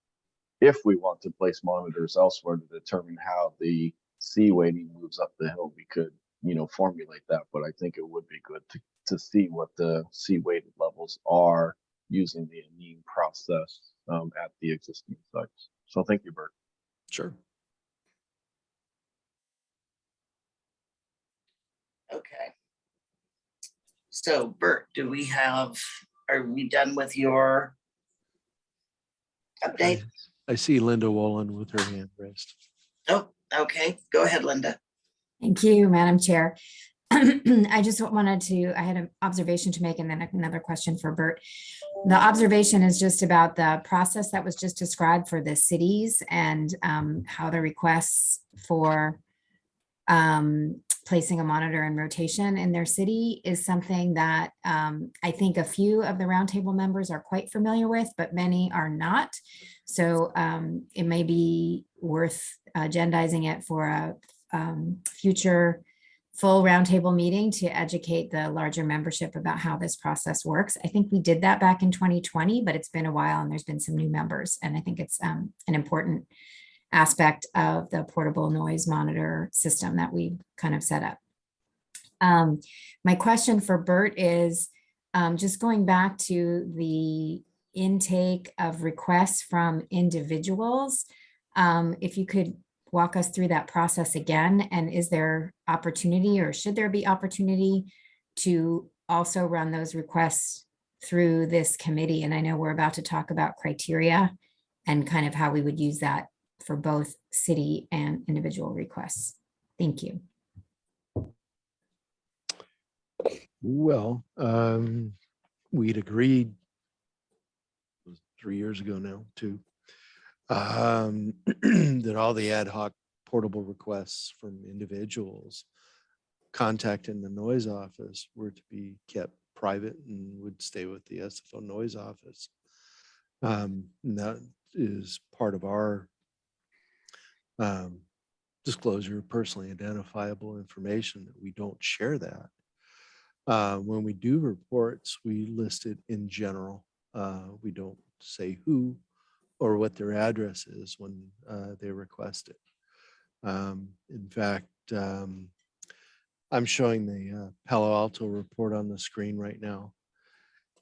if we want to place monitors elsewhere, to determine how the C weighting moves up the hill. We could, formulate that, but I think it would be good to see what the C weighted levels are using the NEEM process at the existing sites. So thank you, Bert. Sure. Okay. So Bert, are we done with your update? I see Linda Wolin with her hand raised. Oh, okay. Go ahead, Linda. Thank you, Madam Chair. I just I had an observation to make and then another question for Bert. The observation is just about the process that was just described for the cities and how the requests for placing a monitor in rotation in their city is something that I think a few of the roundtable members are quite familiar with, but many are not. So it may be worth agendizing it for a future full roundtable meeting to educate the larger membership about how this process works. I think we did that back in 2020, but it's been a while and there's been some new members. And I think it's an important aspect of the portable noise monitor system that we kind of set up. My question for Bert is just going back to the intake of requests from individuals. If you could walk us through that process again, and is there opportunity or should there be opportunity to also run those requests through this committee? And I know we're about to talk about criteria and kind of how we would use that for both city and individual requests. Thank you. Well, we'd agreed 3 years ago now too, that all the ad hoc portable requests from individuals contacting the noise office were to be kept private and would stay with the SFO noise office. And that is part of our disclosure of personally identifiable information, that we don't share that. When we do reports, we list it in general. We don't say who or what their address is when they request it. In fact, I'm showing the Palo Alto report on the screen right now.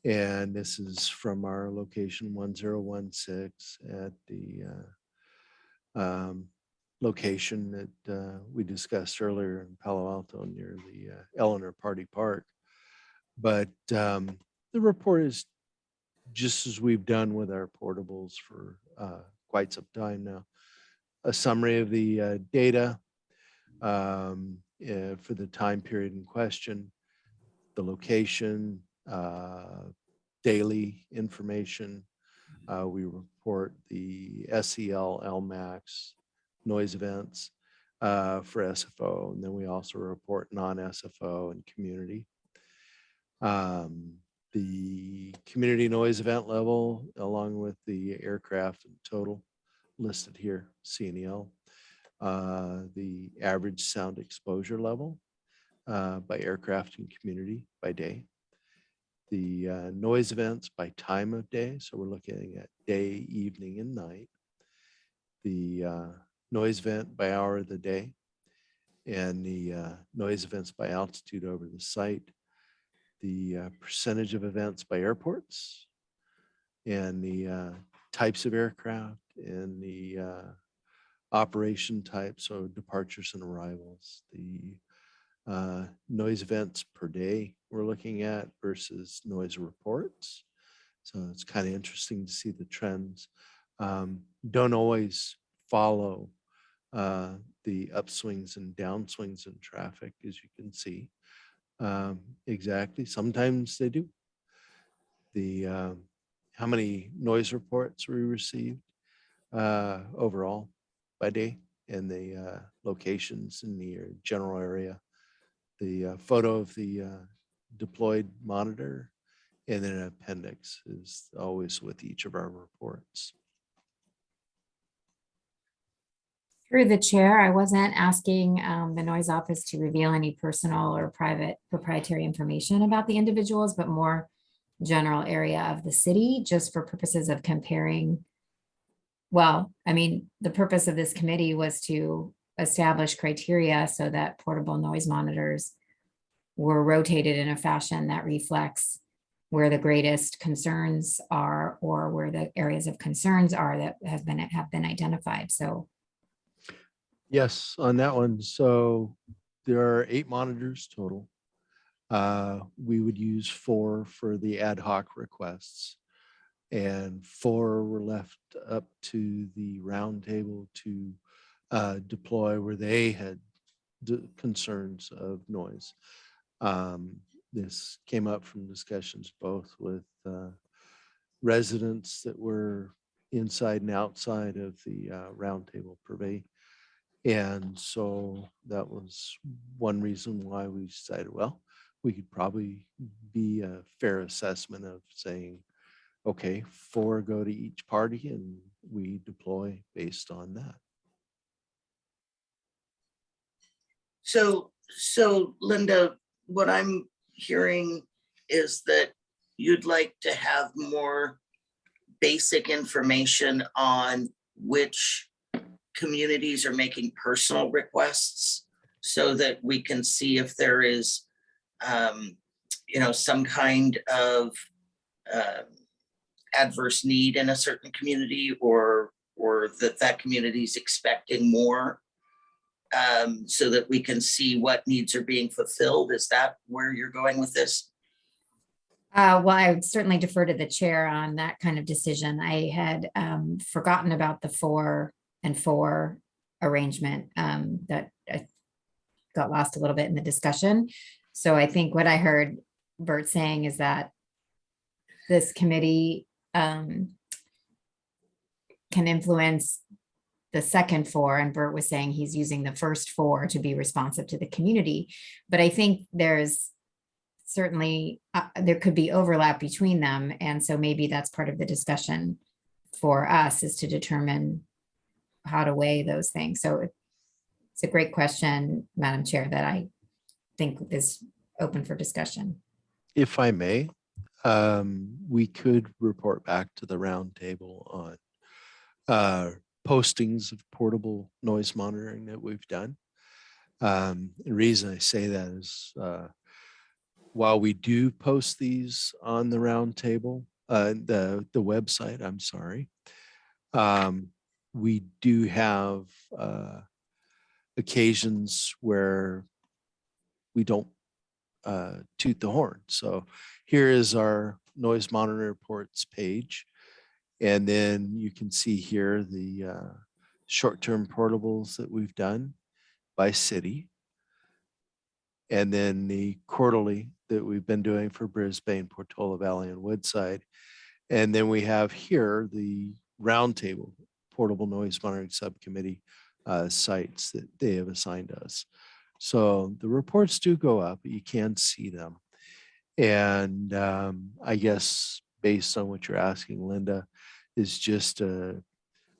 And this is from our location 1016 at the location that we discussed earlier in Palo Alto near the Eleanor Party Park. But the report is just as we've done with our portables for quite some time now. A summary of the data for the time period in question, the location, daily information. We report the SEL, LMAX, noise events for SFO, and then we also report non-SFO and community. The community noise event level, along with the aircraft and total listed here, CNEL. The average sound exposure level by aircraft and community by day. The noise events by time of day. So we're looking at day, evening, and night. The noise event by hour of the day. And the noise events by altitude over the site. The percentage of events by airports. and the types of aircraft and the operation type, so departures and arrivals, the noise events per day we're looking at versus noise reports. So it's kind of interesting to see the trends. Don't always follow the upswings and downswings in traffic, as you can see. Exactly. Sometimes they do. The how many noise reports we received overall by day, and the locations in the general area, the photo of the deployed monitor, and then an appendix is always with each of our reports. Through the chair, I wasn't asking the noise office to reveal any personal or private proprietary information about the individuals, but more general area of the city, just for purposes of comparing. Well, I mean, the purpose of this committee was to establish criteria so that portable noise monitors were rotated in a fashion that reflects where the greatest concerns are, or where the areas of concerns are that have been identified. So Yes, on that one. So there are 8 monitors total. We would use 4 for the ad hoc requests, and 4 were left up to the roundtable to deploy where they had concerns of noise. This came up from discussions both with residents that were inside and outside of the roundtable purvey. And so that was one reason why we decided, well, we could probably be a fair assessment of saying, okay, 4 go to each party and we deploy based on that. So Linda, what I'm hearing is that you'd like to have more basic information on which communities are making personal requests, so that we can see if there is, some kind of adverse need in a certain community, or that community is expecting more, so that we can see what needs are being fulfilled. Is that where you're going with this? well, I would certainly defer to the chair on that kind of decision. I had forgotten about the 4 and 4 arrangement that I got lost a little bit in the discussion. So I think what I heard Bert saying is that this committee can influence the second 4, and Bert was saying he's using the first 4 to be responsive to the community. But I think there's certainly, there could be overlap between them. And so maybe that's part of the discussion for us, is to determine how to weigh those things. So it's a great question, Madam Chair, that I think is open for discussion. If I may, we could report back to the roundtable on postings of portable noise monitoring that we've done. The reason I say that is while we do post these on the roundtable, the website, I'm sorry, we do have occasions where we don't toot the horn. So here is our noise monitor reports page. And then you can see here the short-term portables that we've done by city. And then the quarterly that we've been doing for Brisbane, Portola Valley, and Woodside. And then we have here the roundtable portable noise monitoring subcommittee sites that they have assigned us. So the reports do go up, but you can see them. And I guess based on what you're asking, Linda, is just a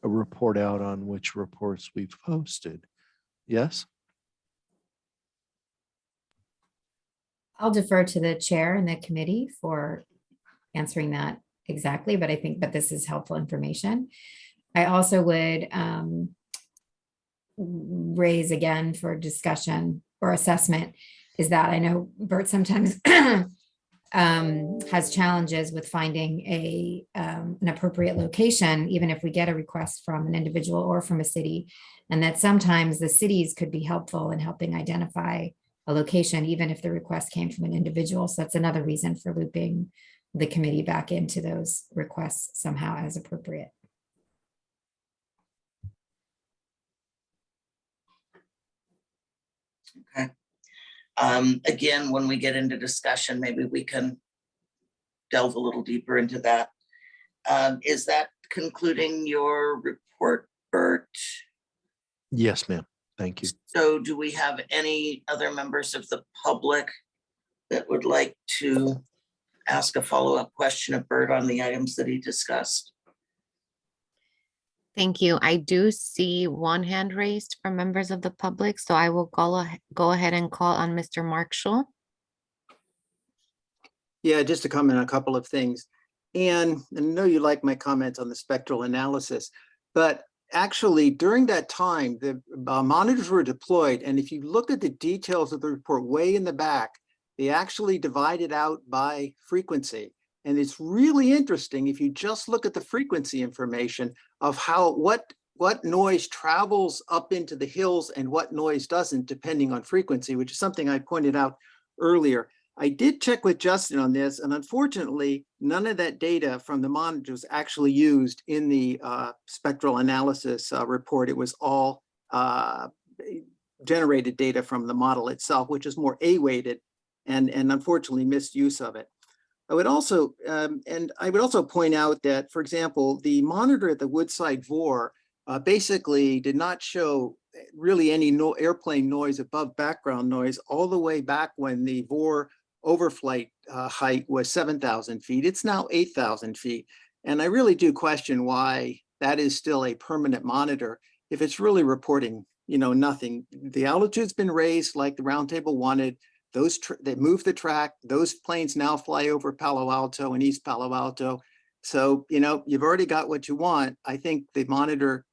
report out on which reports we've posted. Yes? I'll defer to the chair and the committee for answering that exactly, but I think that this is helpful information. I also would raise again for discussion or assessment is that I know Bert sometimes has challenges with finding an appropriate location, even if we get a request from an individual or from a city, and that sometimes the cities could be helpful in helping identify a location, even if the request came from an individual. So that's another reason for looping the committee back into those requests somehow as appropriate. Okay. Again, when we get into discussion, maybe we can delve a little deeper into that. Is that concluding your report, Bert? Yes, ma'am. Thank you. So do we have any other members of the public that would like to ask a follow-up question of Bert on the items that he discussed? Thank you. I do see one hand raised from members of the public, so I will go ahead and call on Mr. Marshall. Yeah, just to comment on a couple of things. And I know you like my comments on the spectral analysis, but actually during that time, the monitors were deployed. And if you look at the details of the report way in the back, they actually divided out by frequency. And it's really interesting if you just look at the frequency information of what noise travels up into the hills and what noise doesn't, depending on frequency, which is something I pointed out earlier. I did check with Justin on this, and unfortunately, none of that data from the monitors actually used in the spectral analysis report. It was all generated data from the model itself, which is more A-weighted, and unfortunately misuse of it. I would also point out that, for example, the monitor at the Woodside VOR basically did not show really any airplane noise above background noise all the way back when the VOR overflight height was 7,000 feet. It's now 8,000 feet. And I really do question why that is still a permanent monitor if it's really reporting, nothing. The altitude's been raised like the Roundtable wanted. They moved the track. Those planes now fly over Palo Alto and East Palo Alto. So, you've already got what you want. I think the monitor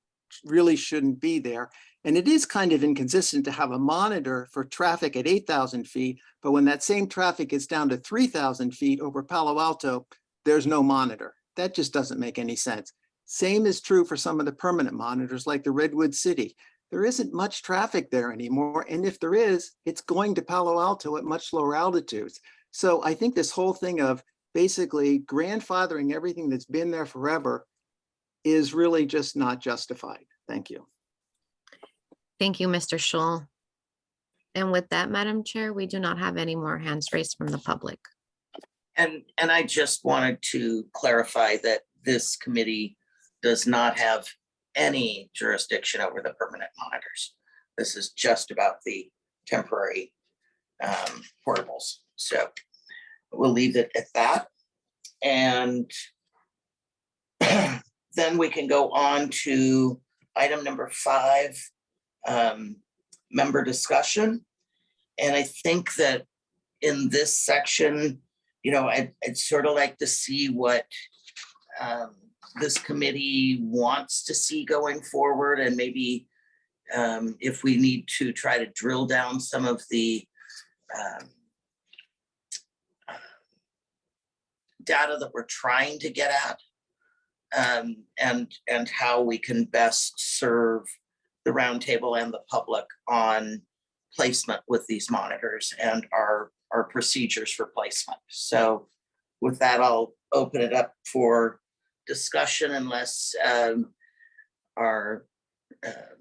really shouldn't be there. And it is kind of inconsistent to have a monitor for traffic at 8,000 feet, but when that same traffic gets down to 3,000 feet over Palo Alto, there's no monitor. That just doesn't make any sense. Same is true for some of the permanent monitors like the Redwood City. There isn't much traffic there anymore. And if there is, it's going to Palo Alto at much lower altitudes. So I think this whole thing of basically grandfathering everything that's been there forever is really just not justified. Thank you. Thank you, Mr. Schull. And with that, Madam Chair, we do not have any more hands raised from the public. And I just wanted to clarify that this committee does not have any jurisdiction over the permanent monitors. This is just about the temporary portables. So we'll leave it at that. And then we can go on to item number 5, member discussion. And I think that in this section, I'd sort of like to see what this committee wants to see going forward, and maybe if we need to try to drill down some of the data that we're trying to get at, and how we can best serve the Roundtable and the public on placement with these monitors and our procedures for placement. So with that, I'll open it up for discussion unless our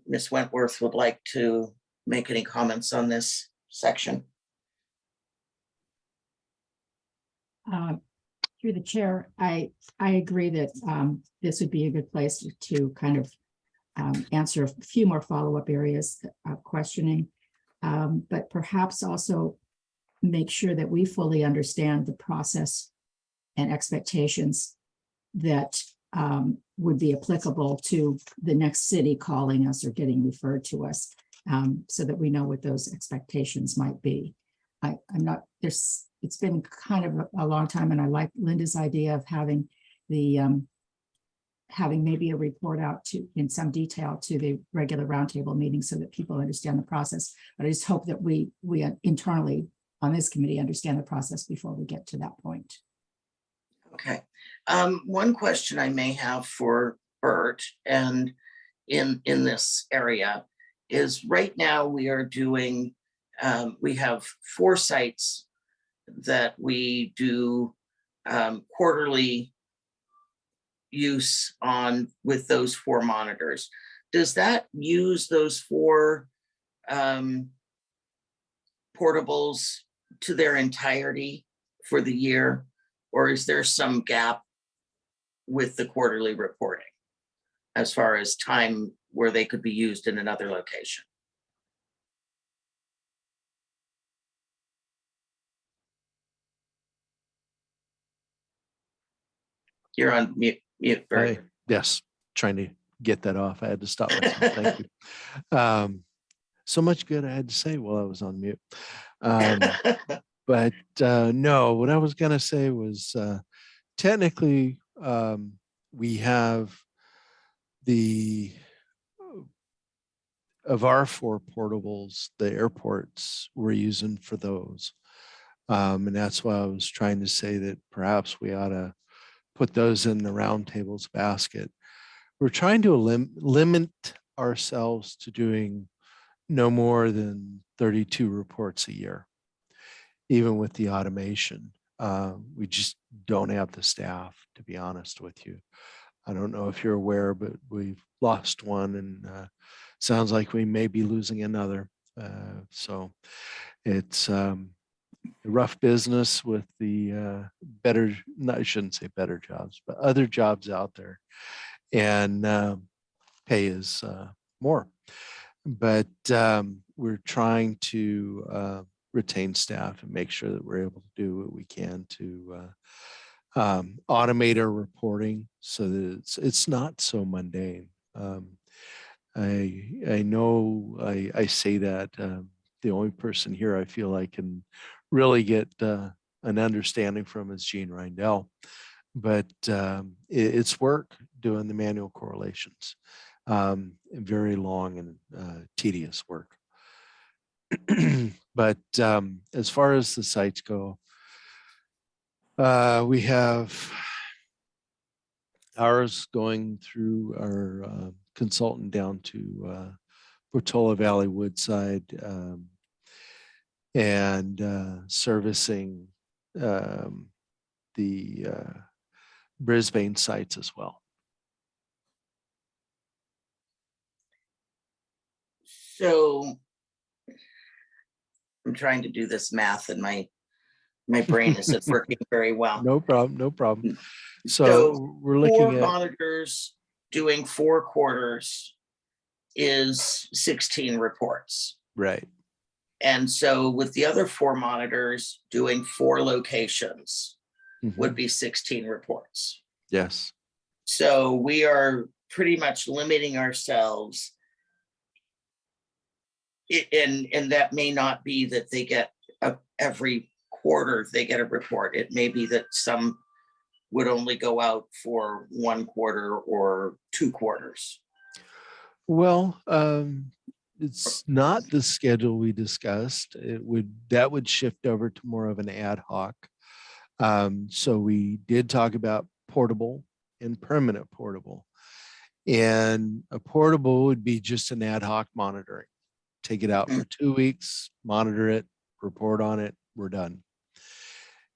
Ms. Wentworth would like to make any comments on this section. Through the chair, I agree that this would be a good place to kind of answer a few more follow-up areas of questioning, but perhaps also make sure that we fully understand the process and expectations that would be applicable to the next city calling us or getting referred to us, so that we know what those expectations might be. It's been kind of a long time, and I like Linda's idea of having maybe a report out in some detail to the regular Roundtable meeting so that people understand the process. But I just hope that we internally on this committee understand the process before we get to that point. Okay. One question I may have for Bert and in this area is right now we are doing, we have 4 sites that we do quarterly use on with those 4 monitors. Does that use those 4 portables to their entirety for the year? Or is there some gap with the quarterly reporting as far as time where they could be used in another location? You're on mute, Bert. Yes, trying to get that off. I had to stop myself. Thank you. So much good I had to say while I was on mute. But no, what I was going to say was technically we have of our 4 portables, the airports we're using for those. And that's why I was trying to say that perhaps we ought to put those in the Roundtable's basket. We're trying to limit ourselves to doing no more than 32 reports a year, even with the automation. We just don't have the staff, to be honest with you. I don't know if you're aware, but we've lost one and sounds like we may be losing another. So it's a rough business with the better, no, I shouldn't say better jobs, but other jobs out there. And pay is more. But we're trying to retain staff and make sure that we're able to do what we can to automate our reporting so that it's not so mundane. I know I say that the only person here I feel I can really get an understanding from is Gene Reindell, but it's work doing the manual correlations, very long and tedious work. But as far as the sites go, we have ours going through our consultant down to Portola Valley Woodside and servicing the Brisbane sites as well. So I'm trying to do this math and my brain isn't working very well. No problem, no problem. So So we're 4 looking at, monitors doing 4 quarters is 16 reports. right, And so with the other 4 monitors doing 4 locations would be 16 reports. yes, So we are pretty much limiting ourselves. And that may not be that they get every quarter they get a report. It may be that some would only go out for 1 quarter or 2 quarters. well, it's not the schedule we discussed. That would shift over to more of an ad hoc. So we did talk about portable and permanent portable, and a portable would be just an ad hoc monitoring. Take it out for 2 weeks, monitor it, report on it, we're done.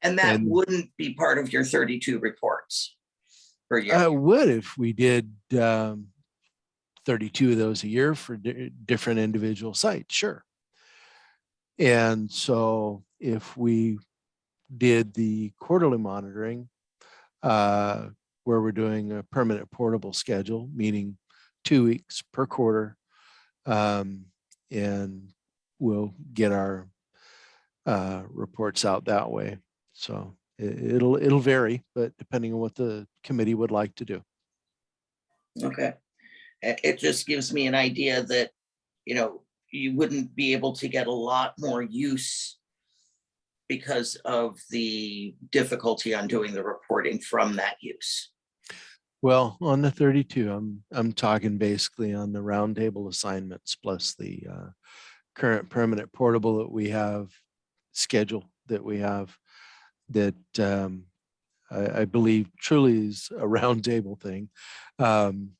And that And- wouldn't be part of your 32 reports per year. I would if we did 32 of those a year for different individual sites, sure. And so if we did the quarterly monitoring, where we're doing a permanent portable schedule, meaning 2 weeks per quarter, and we'll get our reports out that way. So it'll vary, but depending on what the committee would like to do. Okay. It just gives me an idea that, you wouldn't be able to get a lot more use because of the difficulty on doing the reporting from that use. Well, on the 32, I'm talking basically on the Roundtable assignments plus the current permanent portable that we have schedule that we have that I believe truly is a roundtable thing.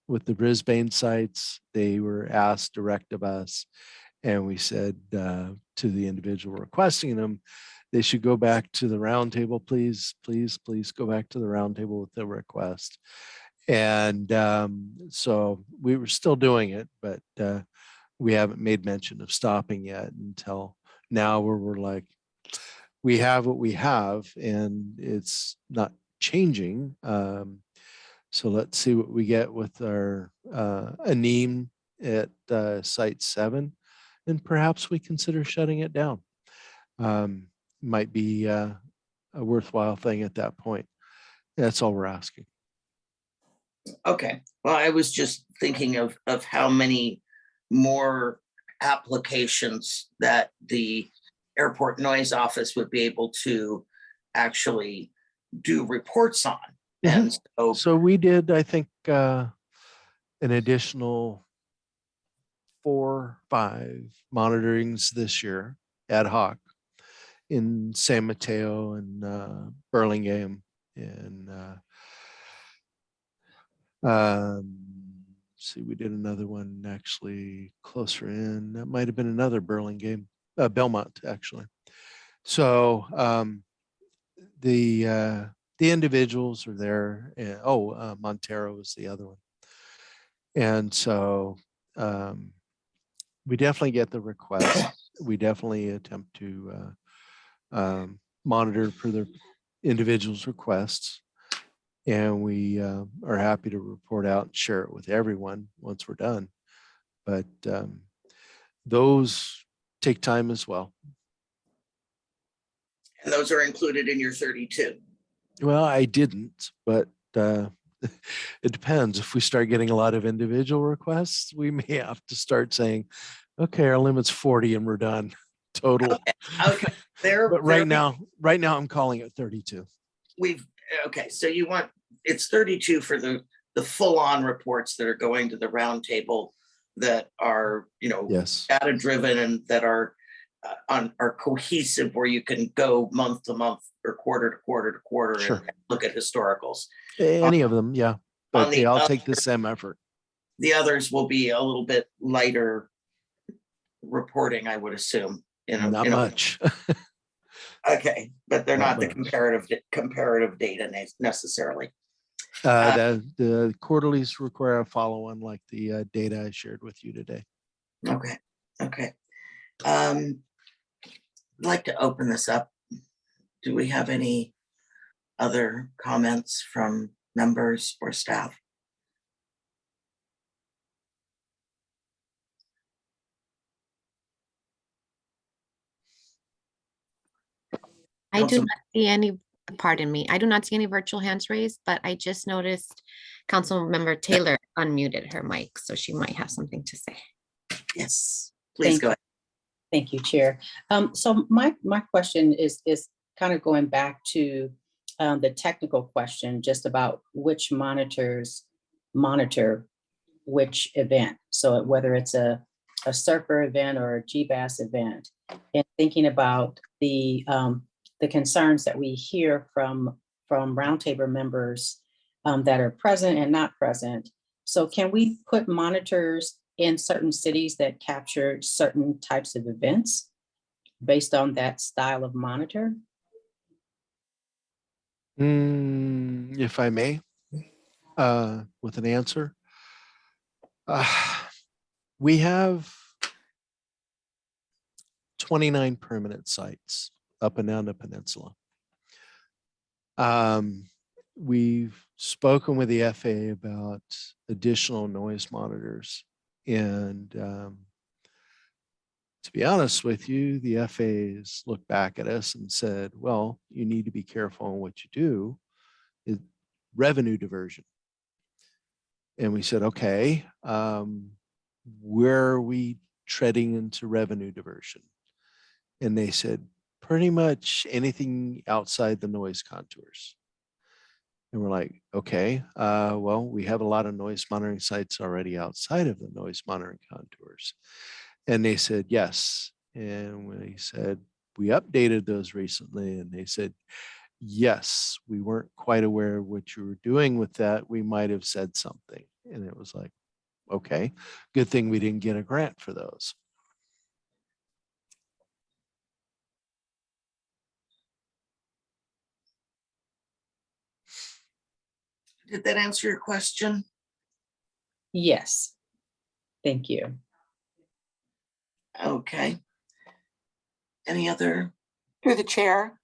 With the Brisbane sites, they were asked direct of us, and we said to the individual requesting them, they should go back to the roundtable, please, please, please go back to the roundtable with the request. And so we were still doing it, but we haven't made mention of stopping yet until now, where we're like, we have what we have and it's not changing. So let's see what we get with our anem at site 7, and perhaps we consider shutting it down. Might be a worthwhile thing at that point. That's all we're asking. Okay, well, I was just thinking of how many more applications that the airport noise office would be able to actually do reports on. And so, So we did, I think, an additional 4, 5 monitorings this year, ad hoc, in San Mateo and Burlingame and see, we did another one actually closer in. That might have been another Burlingame, Belmont, actually. So the individuals are there. And, Montero was the other one. And so we definitely get the request. We definitely attempt to monitor for the individual's requests. And we are happy to report out and share it with everyone once we're done. But those take time as well. and those are included in your 32. Well, I didn't, but it depends. If we start getting a lot of individual requests, we may have to start saying, okay, our limit's 40 and we're done total. Okay, there. But right now I'm calling it 32. Okay, so you want, it's 32 for the full-on reports that are going to the roundtable that are, Yes. data driven and that are cohesive, where you can go month to month or quarter to quarter to quarter. Sure. And look at historicals. Any of them, yeah. But on they the all other- take the same effort. The others will be a little bit lighter reporting, I would assume. Not much. Okay, but they're Not not the much. comparative data necessarily. The quarterlies require a follow-on like the data I shared with you today. Okay. I'd like to open this up. Do we have any other comments from members or staff? I do Council- not see any, pardon me, I do not see any virtual hands raised, but I just noticed Councilmember Taylor unmuted her mic, so she might have something to say. Yes, please Thank go ahead. Thank you, Chair. So my question is kind of going back to the technical question, just about which monitors monitor which event. So whether it's a surfer event or a GBAS event, and thinking about the concerns that we hear from roundtable members that are present and not present. So can we put monitors in certain cities that capture certain types of events based on that style of monitor? If I may, with an answer. We have 29 permanent sites up and down the peninsula. We've spoken with the FAA about additional noise monitors. And to be honest with you, the FAA's looked back at us and said, well, you need to be careful on what you do. Is revenue diversion. And we said, okay, where are we treading into revenue diversion? And they said, pretty much anything outside the noise contours. And we're like, okay, well, we have a lot of noise monitoring sites already outside of the noise monitoring contours. And they said, yes. And we said, we updated those recently and they said, yes, we weren't quite aware of what you were doing with that. We might have said something. And it was like, okay, good thing we didn't get a grant for those. Did that answer your question? Yes. Thank you. Okay. Any other? Through the chair,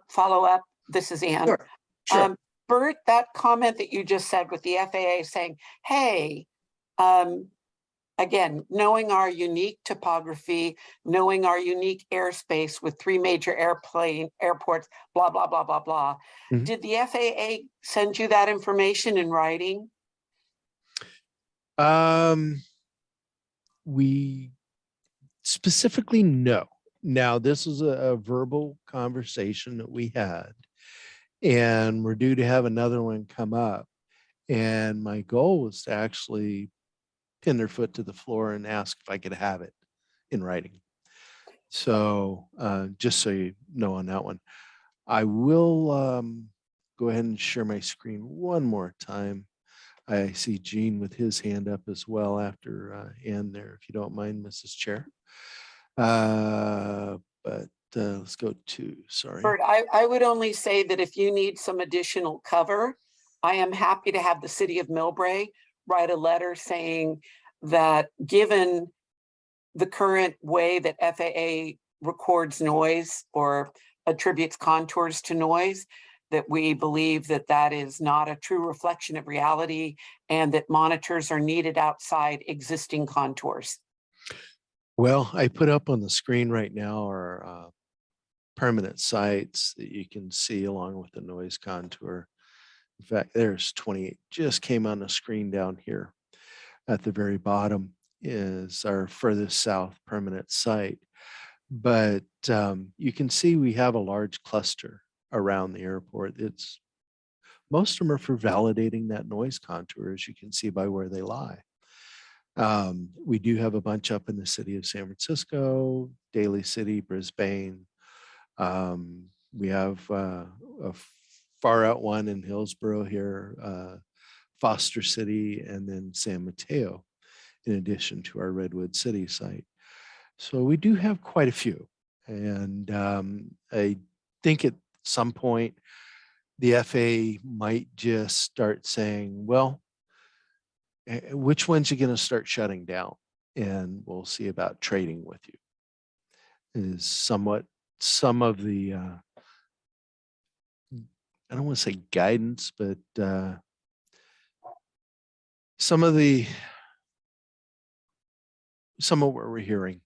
follow up. This is Ann. Sure. Sure. Bert, that comment that you just said with the FAA saying, hey, again, knowing our unique topography, knowing our unique airspace with 3 major airports, blah, blah, blah, blah, blah. Mhm. Did the FAA send you that information in writing? We specifically no. Now, this is a verbal conversation that we had, and we're due to have another one come up. And my goal was to actually pin their foot to the floor and ask if I could have it in writing. So just so you know on that one, I will go ahead and share my screen one more time. I see Gene with his hand up as well after Ann there, if you don't mind, Mrs. Chair. But let's go to, sorry. Bert, I would only say that if you need some additional cover, I am happy to have the city of Millbrae write a letter saying that given the current way that FAA records noise or attributes contours to noise, that we believe that that is not a true reflection of reality and that monitors are needed outside existing contours. Well, I put up on the screen right now are permanent sites that you can see along with the noise contour. In fact, there's 28, just came on the screen down here. At the very bottom is our furthest south permanent site. But you can see we have a large cluster around the airport. Most of them are for validating that noise contour, as you can see by where they lie. We do have a bunch up in the city of San Francisco, Daly City, Brisbane. We have a far out one in Hillsborough here, Foster City, and then San Mateo, in addition to our Redwood City site. So we do have quite a few. And I think at some point, the FAA might just start saying, well, which ones are going to start shutting down? And we'll see about trading with you. Is somewhat some of the, I don't want to say guidance, but some of what we're hearing.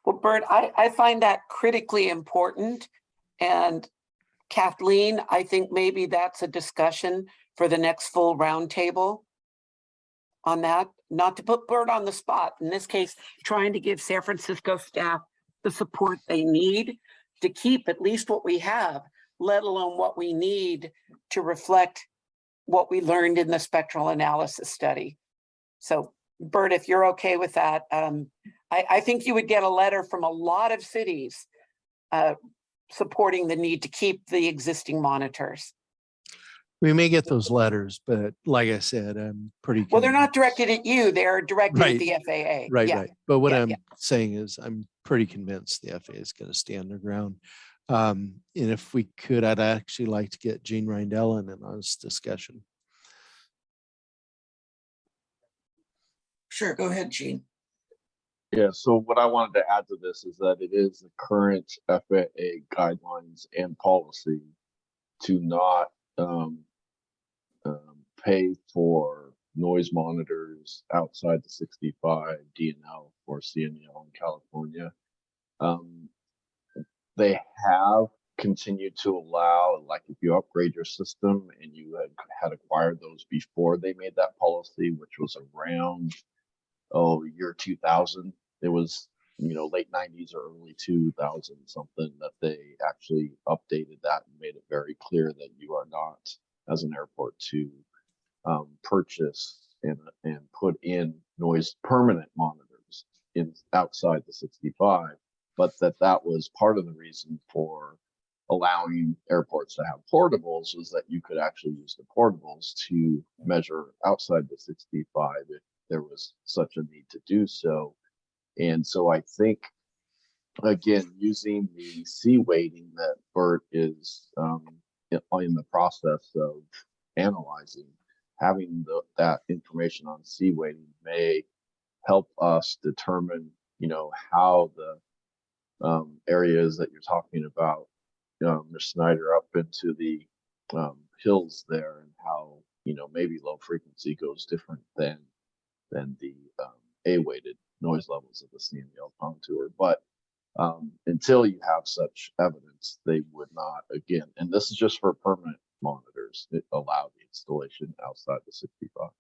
Well, Bert, I find that critically important. And Kathleen, I think maybe that's a discussion for the next full roundtable on that. Not to put Bert on the spot, in this case, trying to give San Francisco staff the support they need to keep at least what we have, let alone what we need to reflect what we learned in the spectral analysis study. So Bert, if you're okay with that, I think you would get a letter from a lot of cities supporting the need to keep the existing monitors. We may get those letters, but like I said, I'm pretty. Well, they're not directed at you, they're directed Right. at the FAA. Right, Yeah. right. But what Yeah, I'm yeah. saying is I'm pretty convinced the FAA is going to stand their ground. And if we could, I'd actually like to get Gene Reindel in an honest discussion. Sure, go ahead, Gene. Yeah, so what I wanted to add to this is that it is the current FAA guidelines and policy to not pay for noise monitors outside the 65 DNL or CNL in California. They have continued to allow, like if you upgrade your system and you had acquired those before they made that policy, which was around year 2000. It was, late 90s or early 2000 something that they actually updated that and made it very clear that you are not, as an airport, to purchase and put in noise permanent monitors outside the 65. but that was part of the reason for allowing airports to have portables, was that you could actually use the portables to measure outside the 65 if there was such a need to do so. And so I think, again, using the C weighting that Bert is in the process of analyzing, having that information on C weighting may help us determine, how the areas that you're talking about, Ms. Snyder, up into the hills there, and how, maybe low frequency goes different than the A-weighted noise levels of the CNEL contour. But until you have such evidence, they would not, again, and this is just for permanent monitors, allow the installation outside the 65.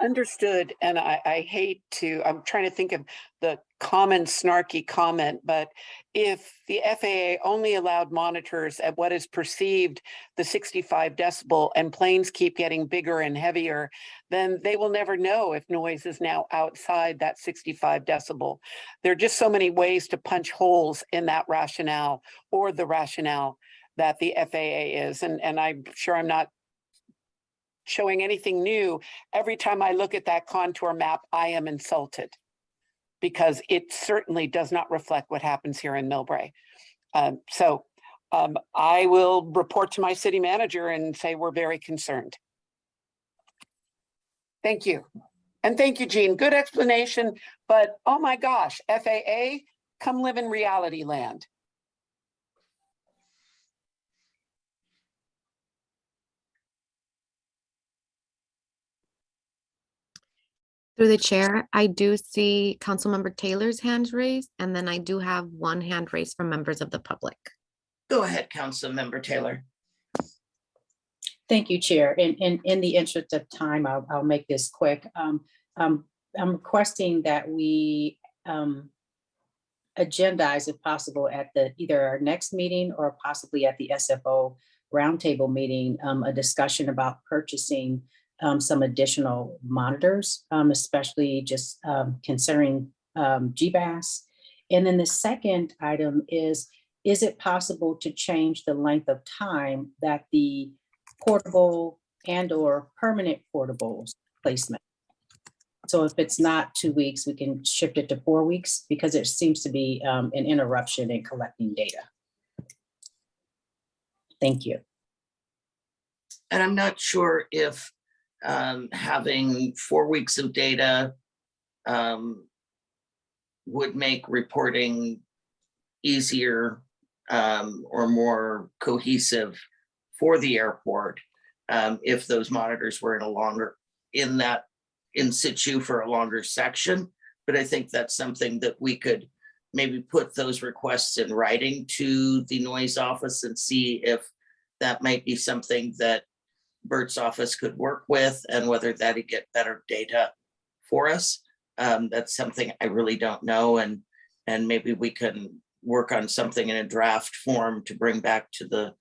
Understood. And I hate to, I'm trying to think of the common snarky comment, but if the FAA only allowed monitors at what is perceived the 65 decibel and planes keep getting bigger and heavier, then they will never know if noise is now outside that 65 decibel. There are just so many ways to punch holes in that rationale, or the rationale that the FAA is. And I'm sure I'm not showing anything new. Every time I look at that contour map, I am insulted, because it certainly does not reflect what happens here in Millbrae. So I will report to my city manager and say we're very concerned. Thank you. And thank you, Jean. Good explanation, but oh my gosh, FAA, come live in reality land. Through the chair, I do see Councilmember Taylor's hands raised, and then I do have one hand raised from members of the public. Go ahead, Councilmember Taylor. Thank you, Chair. In the interest of time, I'll make this quick. I'm requesting that we agendize, if possible, at either our next meeting or possibly at the SFO Roundtable meeting, a discussion about purchasing some additional monitors, especially just considering GBAS. And then the second item is it possible to change the length of time that the portable and/or permanent portables placement? So if it's not 2 weeks, we can shift it to 4 weeks, because there seems to be an interruption in collecting data. Thank you. And I'm not sure if having 4 weeks of data would make reporting easier or more cohesive for the airport if those monitors were in situ for a longer section. But I think that's something that we could maybe put those requests in writing to the noise office and see if that might be something that Bert's office could work with, and whether that'd get better data for us. That's something I really don't know, and maybe we can work on something in a draft form to bring back to the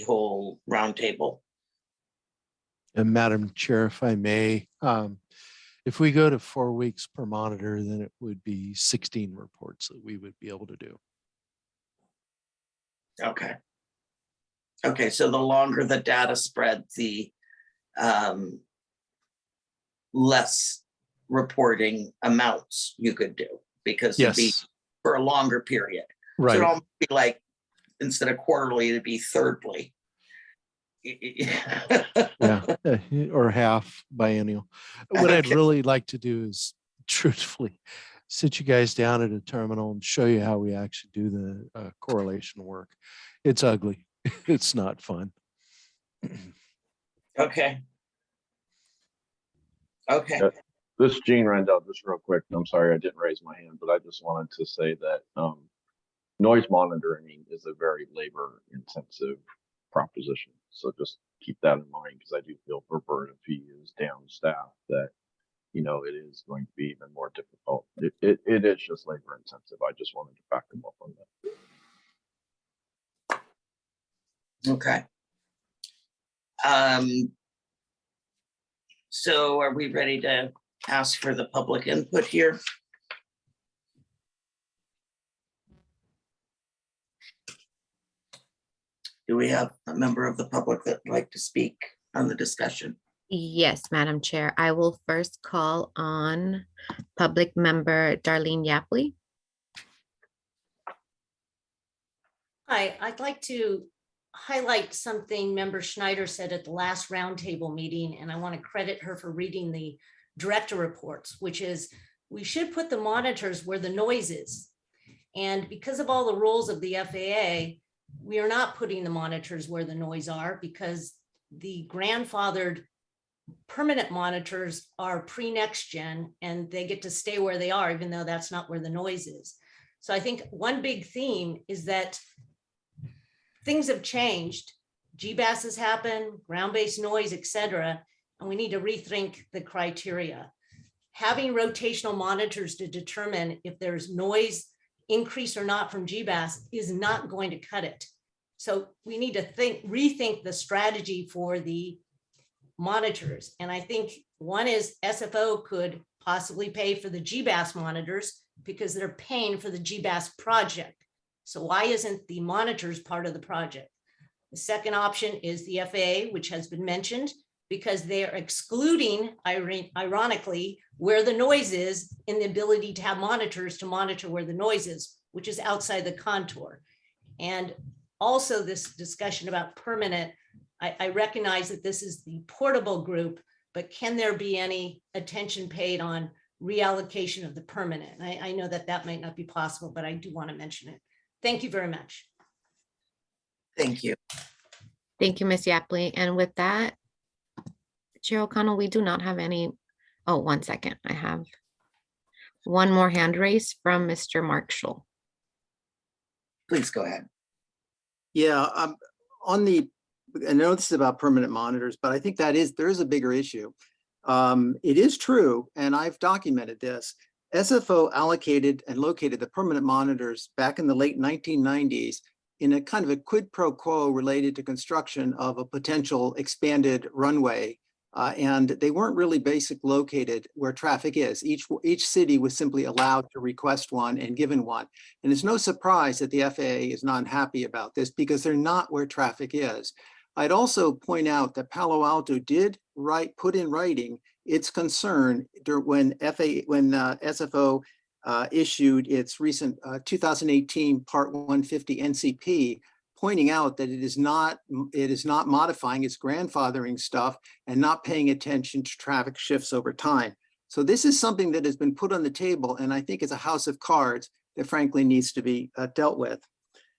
whole roundtable. And Madam Chair, if I may, if we go to 4 weeks per monitor, then it would be 16 reports that we would be able to do. Okay. Okay, so the longer the data spread, the less reporting amounts you could do, because it'd be Yes, for a longer period. So right. it'd almost be like, instead of quarterly, it'd be thirdly. Yeah, or half biennial. What I'd Okay. really like to do is truthfully sit you guys down at a terminal and show you how we actually do the correlation work. It's ugly. It's not fun. Okay. Okay. This is Gene Rendell, just real quick. I'm sorry I didn't raise my hand, but I just wanted to say that noise monitoring is a very labor intensive proposition. So just keep that in mind, because I do feel for Bert, if he is down staff, that it is going to be even more difficult. It is just labor intensive. I just wanted to back him up on that. Okay. So are we ready to ask for the public input here? Do we have a member of the public that would like to speak on the discussion? Yes, Madam Chair. I will first call on public member Darlene Yapley. Hi, I'd like to highlight something Member Schneider said at the last roundtable meeting, and I want to credit her for reading the director reports, which is we should put the monitors where the noise is. And because of all the rules of the FAA, we are not putting the monitors where the noise are because the grandfathered permanent monitors are pre-next gen and they get to stay where they are, even though that's not where the noise is. So I think one big theme is that things have changed. GBAS has happened, ground-based noise, et cetera, and we need to rethink the criteria. Having rotational monitors to determine if there's noise increase or not from GBAS is not going to cut it. So we need to rethink the strategy for the monitors. And I think one is SFO could possibly pay for the GBAS monitors because they're paying for the GBAS project. So why isn't the monitors part of the project? The second option is the FAA, which has been mentioned, because they are excluding, ironically, where the noise is in the ability to have monitors to monitor where the noise is, which is outside the contour. And also this discussion about permanent, I recognize that this is the portable group, but can there be any attention paid on reallocation of the permanent? I know that that might not be possible, but I do want to mention it. Thank you very much. Thank you. Thank you, Ms. Yapley. And with that, Chair O'Connell, we do not have any. Oh, 1 second. I have one more hand raised from Mr. Marshall. Please go ahead. Yeah, I know this is about permanent monitors, but I think there is a bigger issue. It is true, and I've documented this. SFO allocated and located the permanent monitors back in the late 1990s in a kind of a quid pro quo related to construction of a potential expanded runway. And they weren't really located where traffic is. Each city was simply allowed to request one and given one. And it's no surprise that the FAA is not happy about this because they're not where traffic is. I'd also point out that Palo Alto did put in writing its concern when SFO issued its recent 2018 Part 150 NCP, pointing out that it is not modifying its grandfathering stuff and not paying attention to traffic shifts over time. So this is something that has been put on the table, and I think it's a house of cards that frankly needs to be dealt with.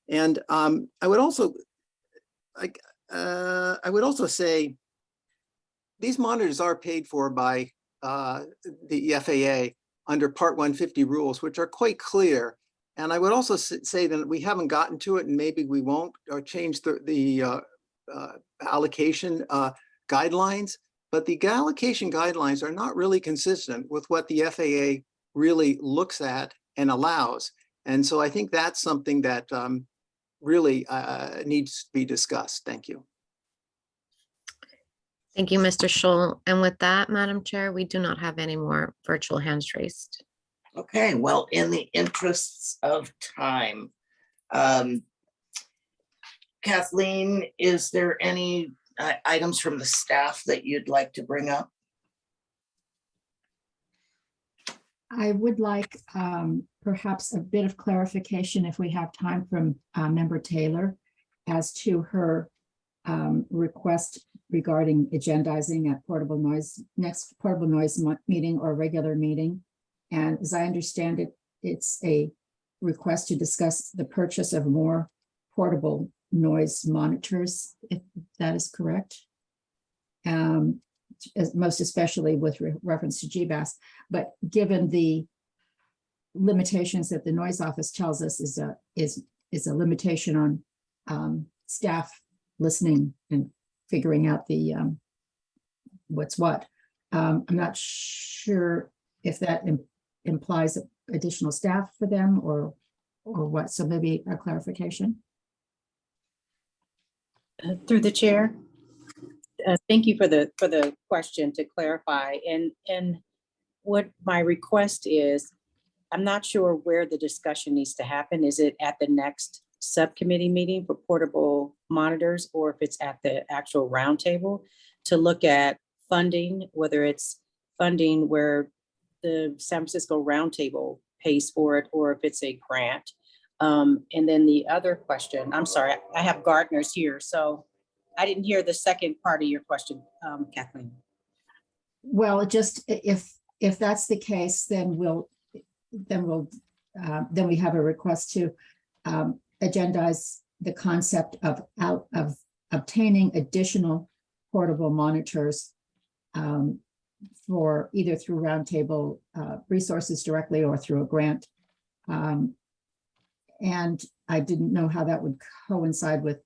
And I would also say these monitors are paid for by the FAA under Part 150 rules, which are quite clear. And I would also say that we haven't gotten to it, and maybe we won't change the allocation guidelines, but the allocation guidelines are not really consistent with what the FAA really looks at and allows. And so I think that's something that really needs to be discussed. Thank you. Thank you, Mr. Scholl. And with that, Madam Chair, we do not have any more virtual hands raised. Okay, well, in the interests of time, Kathleen, is there any items from the staff that you'd like to bring up? I would like perhaps a bit of clarification if we have time from Member Taylor as to her request regarding agendizing at next portable noise meeting or regular meeting. And as I understand it, it's a request to discuss the purchase of more portable noise monitors, if that is correct. Most especially with reference to GBAS, but given the limitations that the noise office tells us is a limitation on staff listening and figuring out the what's what. I'm not sure if that implies additional staff for them or what. So maybe a clarification. Through the chair. Thank you for the question to clarify. And what my request is, I'm not sure where the discussion needs to happen. Is it at the next subcommittee meeting for portable monitors, or if it's at the actual roundtable, to look at funding, whether it's funding where the San Francisco Roundtable pays for it, or if it's a grant. And then the other question, I'm sorry, I have gardeners here, so I didn't hear the second part of your question, Kathleen. Well, it just, if that's the case, then we have a request to agendize the concept of obtaining additional portable monitors for either through Roundtable resources directly or through a grant. And I didn't know how that would coincide with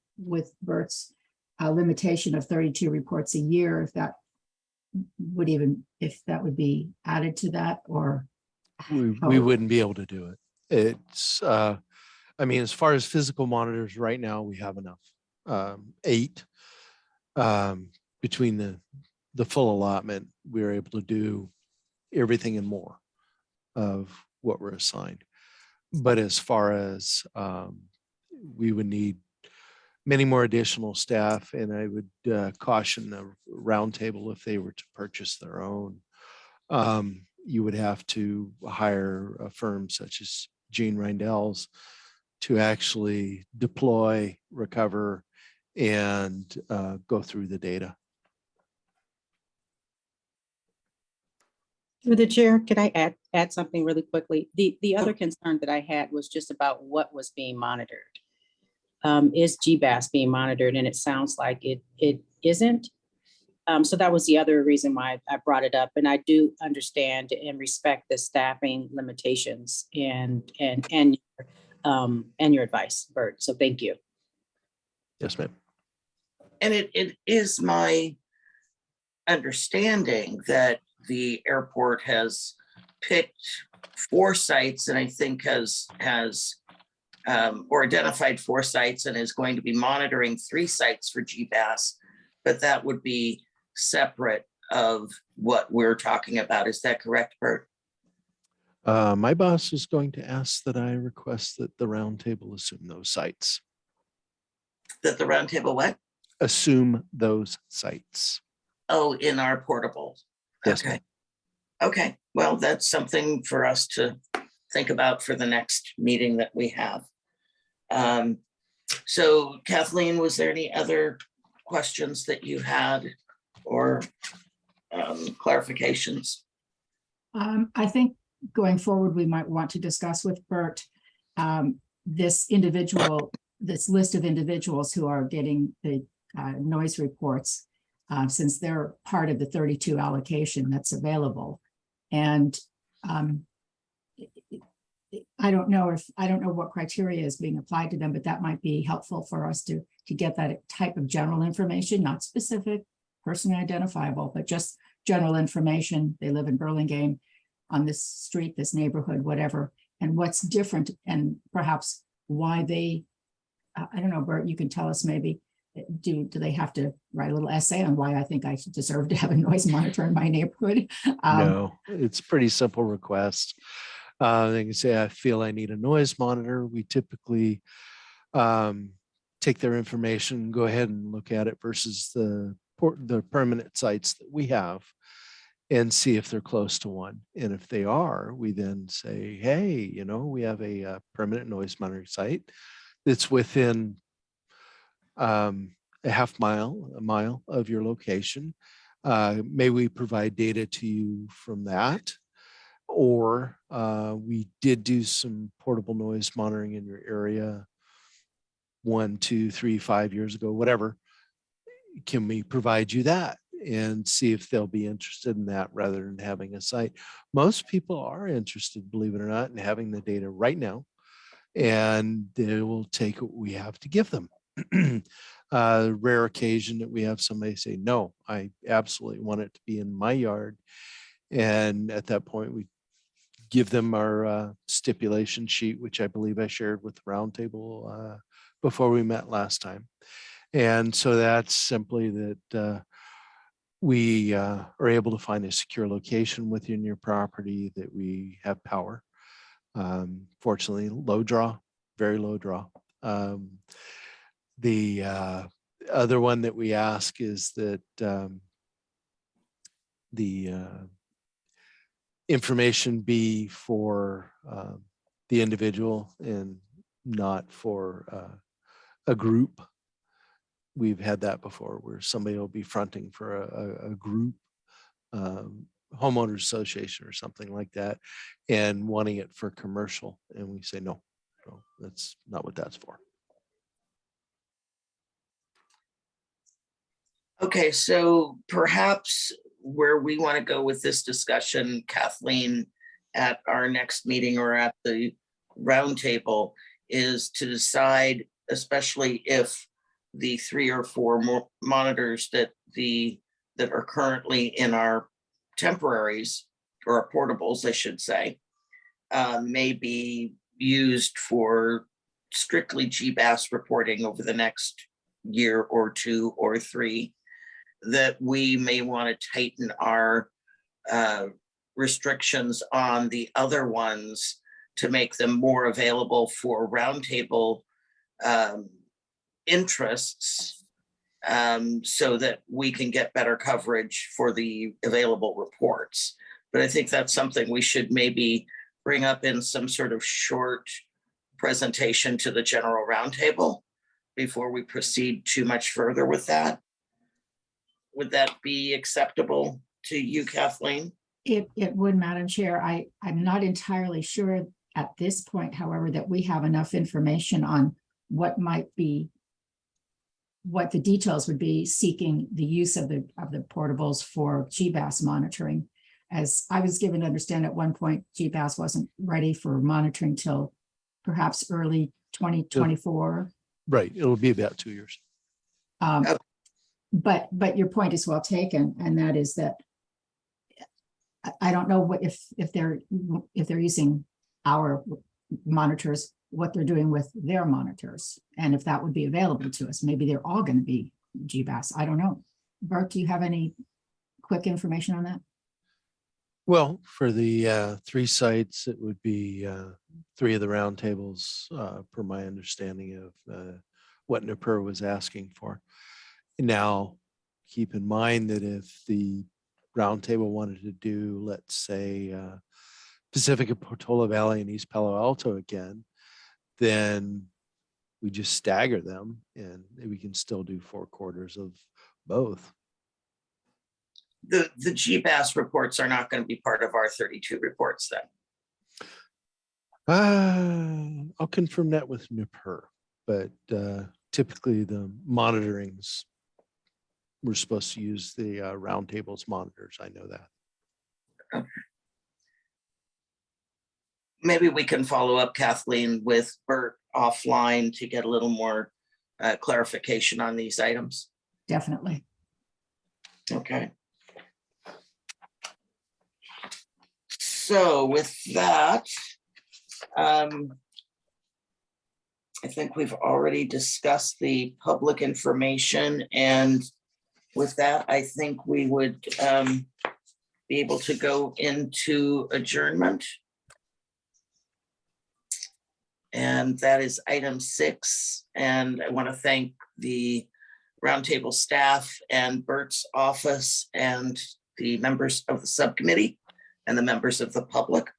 Bert's limitation of 32 reports a year, if that would be added to that, or We wouldn't be able to do it. It's, I mean, as far as physical monitors right now, we have enough. 8 between the full allotment, we're able to do everything and more of what we're assigned. But as far as we would need many more additional staff, and I would caution the Roundtable, if they were to purchase their own, you would have to hire a firm such as Gene Rindell's to actually deploy, recover, and go through the data. Through the chair, could I add something really quickly? The other concern that I had was just about what was being monitored. Is GBAS being monitored? And it sounds like it isn't. So that was the other reason why I brought it up. And I do understand and respect the staffing limitations and your advice, Bert. So thank you. Yes, ma'am. And it is my understanding that the airport has picked 4 sites, and I think has or identified 4 sites, and is going to be monitoring 3 sites for GBAS, but that would be separate of what we're talking about. Is that correct, Bert? My boss is going to ask that I request that the Roundtable assume those sites. That the Roundtable what? Assume those sites. Oh, in our portable. Yes, Okay. ma'am. Okay, well, that's something for us to think about for the next meeting that we have. So Kathleen, was there any other questions that you had or clarifications? I think going forward, we might want to discuss with Bert this list of individuals who are getting the noise reports, since they're part of the 32 allocation that's available. And I don't know what criteria is being applied to them, but that might be helpful for us to get that type of general information, not specific, personally identifiable, but just general information. They live in Burlingame, on this street, this neighborhood, whatever, and what's different, and perhaps why they, I don't know, Bert, you can tell us maybe, do they have to write a little essay on why I think I should deserve to have a noise monitor in my neighborhood? No, it's a pretty simple request. They can say, I feel I need a noise monitor. We typically take their information, go ahead and look at it versus the permanent sites that we have, and see if they're close to one. And if they are, we then say, hey, we have a permanent noise monitoring site that's within a mile of your location. May we provide data to you from that? Or we did do some portable noise monitoring in your area 1, 2, 3, 5 years ago, whatever. Can we provide you that and see if they'll be interested in that rather than having a site? Most people are interested, believe it or not, in having the data right now, and they will take what we have to give them. Rare occasion that we have somebody say, no, I absolutely want it to be in my yard. And at that point, we give them our stipulation sheet, which I believe I shared with the Roundtable before we met last time. And so that's simply that we are able to find a secure location within your property, that we have power. Fortunately, low draw, very low draw. The other one that we ask is that the information be for the individual and not for a group. We've had that before where somebody will be fronting for a group, homeowners association or something like that, and wanting it for commercial. And we say, no, that's not what that's for. Okay, so perhaps where we want to go with this discussion, Kathleen, at our next meeting or at the roundtable, is to decide, especially if the 3 or 4 more monitors that are currently in our temporaries or our portables, I should say, may be used for strictly GBAS reporting over the next year or 2 or 3, that we may want to tighten our restrictions on the other ones to make them more available for roundtable interests, so that we can get better coverage for the available reports. But I think that's something we should maybe bring up in some sort of short presentation to the general roundtable before we proceed too much further with that. Would that be acceptable to you, Kathleen? It would, Madam Chair. I'm not entirely sure at this point, however, that we have enough information on what the details would be seeking the use of the portables for GBAS monitoring. As I was given to understand at one point, GBAS wasn't ready for monitoring till perhaps early 2024. Right, it'll be about 2 years. But your point is well taken, and that is that I don't know what if they're using our monitors, what they're doing with their monitors, and if that would be available to us. Maybe they're all going to be GBAS. I don't know. Bert, do you have any quick information on that? Well, for the 3 sites, it would be 3 of the roundtables, per my understanding of what NPR was asking for. Now, keep in mind that if the roundtable wanted to do, let's say, Pacific and Portola Valley and East Palo Alto again, then we just stagger them and we can still do 4 quarters of both. The GBAS reports are not going to be part of our 32 reports then. I'll confirm that with NPR, but typically the monitorings, we're supposed to use the roundtables monitors. I know that. Okay. Maybe we can follow up, Kathleen, with Bert offline to get a little more clarification on these items. Definitely. Okay. So with that, I think we've already discussed the public information, and with that, I think we would be able to go into adjournment. And that is item 6. And I want to thank the roundtable staff and Bert's office and the members of the subcommittee and the members of the public.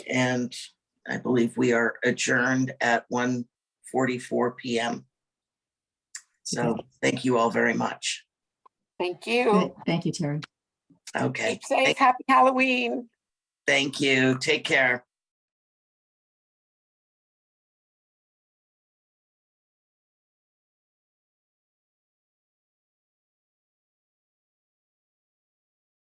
And I believe we are adjourned at 1:44 p.m. So thank you all very much. Thank you. Thank you, Terry. Okay. Keep safe. Happy Halloween. Thank you. Take care.